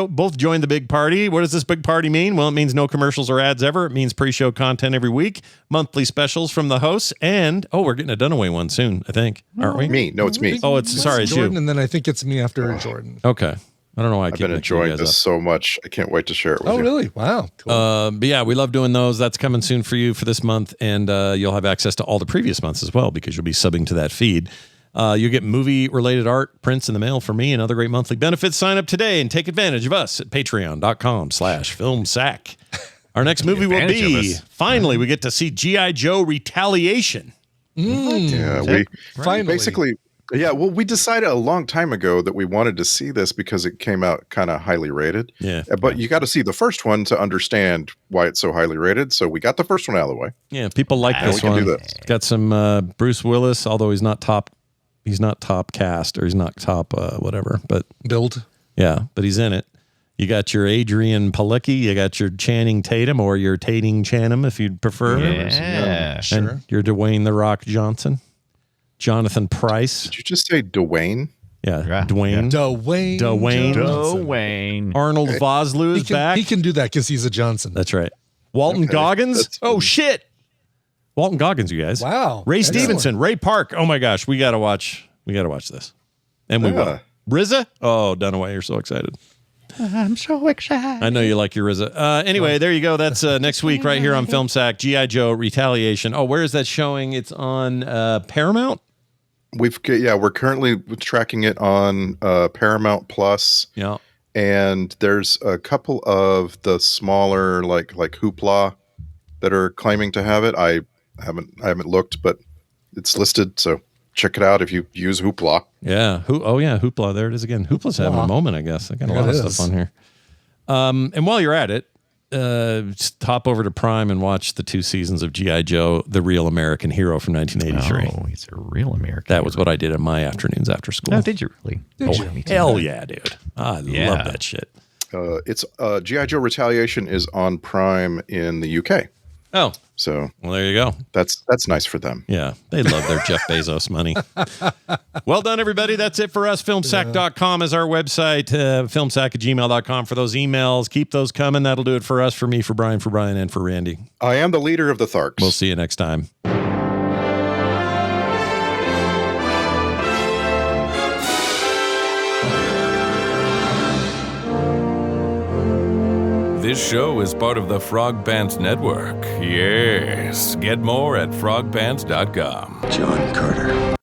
Both joined the big party. What does this big party mean? Well, it means no commercials or ads ever. It means pre-show content every week, monthly specials from the hosts, and we're getting a Dunaway one soon, I think, aren't we? Me. No, it's me. Oh, it's Jordan, you. And then I think it's me after Jordan. Okay. I don't know why I've been enjoying this so much. I can't wait to share it with you. Oh, really? Wow. Cool. But yeah, we love doing those. That's coming soon for you for this month, and you'll have access to all the previous months as well because you'll be subbing to that feed. You get movie-related art, prints in the mail from me, and other great monthly benefits. Sign up today and take advantage of us at patreon.com/filmsack. Our next movie will be, finally, we get to see G.I. Joe Retaliation. Yeah, we basically... Yeah, well, we decided a long time ago that we wanted to see this because it came out kind of highly rated. Yeah. But you got to see the first one to understand why it's so highly rated. So we got the first one out of the way. Yeah, people like this one. Got some Bruce Willis, although he's not top cast, or he's not top whatever, but build. Yeah, but he's in it. You got your Adrian Palicki, you got your Channing Tatum, or your Tating Channing if you'd prefer. Yeah, sure. And your Dwayne The Rock Johnson. Jonathan Price. Did you just say Dwayne? Yeah, Dwayne. Dwayne. Arnold Vosloo is back. He can do that because he's a Johnson. That's right. Walton Goggins. Oh, shit. Walton Goggins, you guys. Wow. Ray Stevenson, Ray Park. Oh my gosh, we gotta watch this. And we will. RZA? Oh, Dunaway, you're so excited. I'm so excited. I know you like your RZA. Anyway, there you go. That's next week right here on FilmSack. G.I. Joe Retaliation. Oh, where is that showing? It's on Paramount? We're currently tracking it on Paramount Plus. Yeah. And there's a couple of the smaller like Hoopla that are claiming to have it. I haven't looked, but It's listed, so check it out if you use Hoopla. Yeah. Hoopla. There it is again. Hoopla's having a moment, I guess. I got a lot of stuff on here. And while you're at it, just hop over to Prime and watch the 2 seasons of G.I. Joe, The Real American Hero from 1983. Oh, he's a real American. That was what I did in my afternoons after school. Oh, did you really? Hell yeah, dude. I love that shit. It's G.I. Joe Retaliation is on Prime in the UK. Oh. So well, there you go. That's nice for them. Yeah. They love their Jeff Bezos money. Well done, everybody. That's it for us. Filmsack.com is our website. Filmsack@gmail.com for those emails. Keep those coming. That'll do it for us, for me, for Brian, and for Randy. I am the leader of the Tharks. We'll see you next time. This show is part of the Frog Pants Network. Yes. Get more at frogpants.com. John Carter.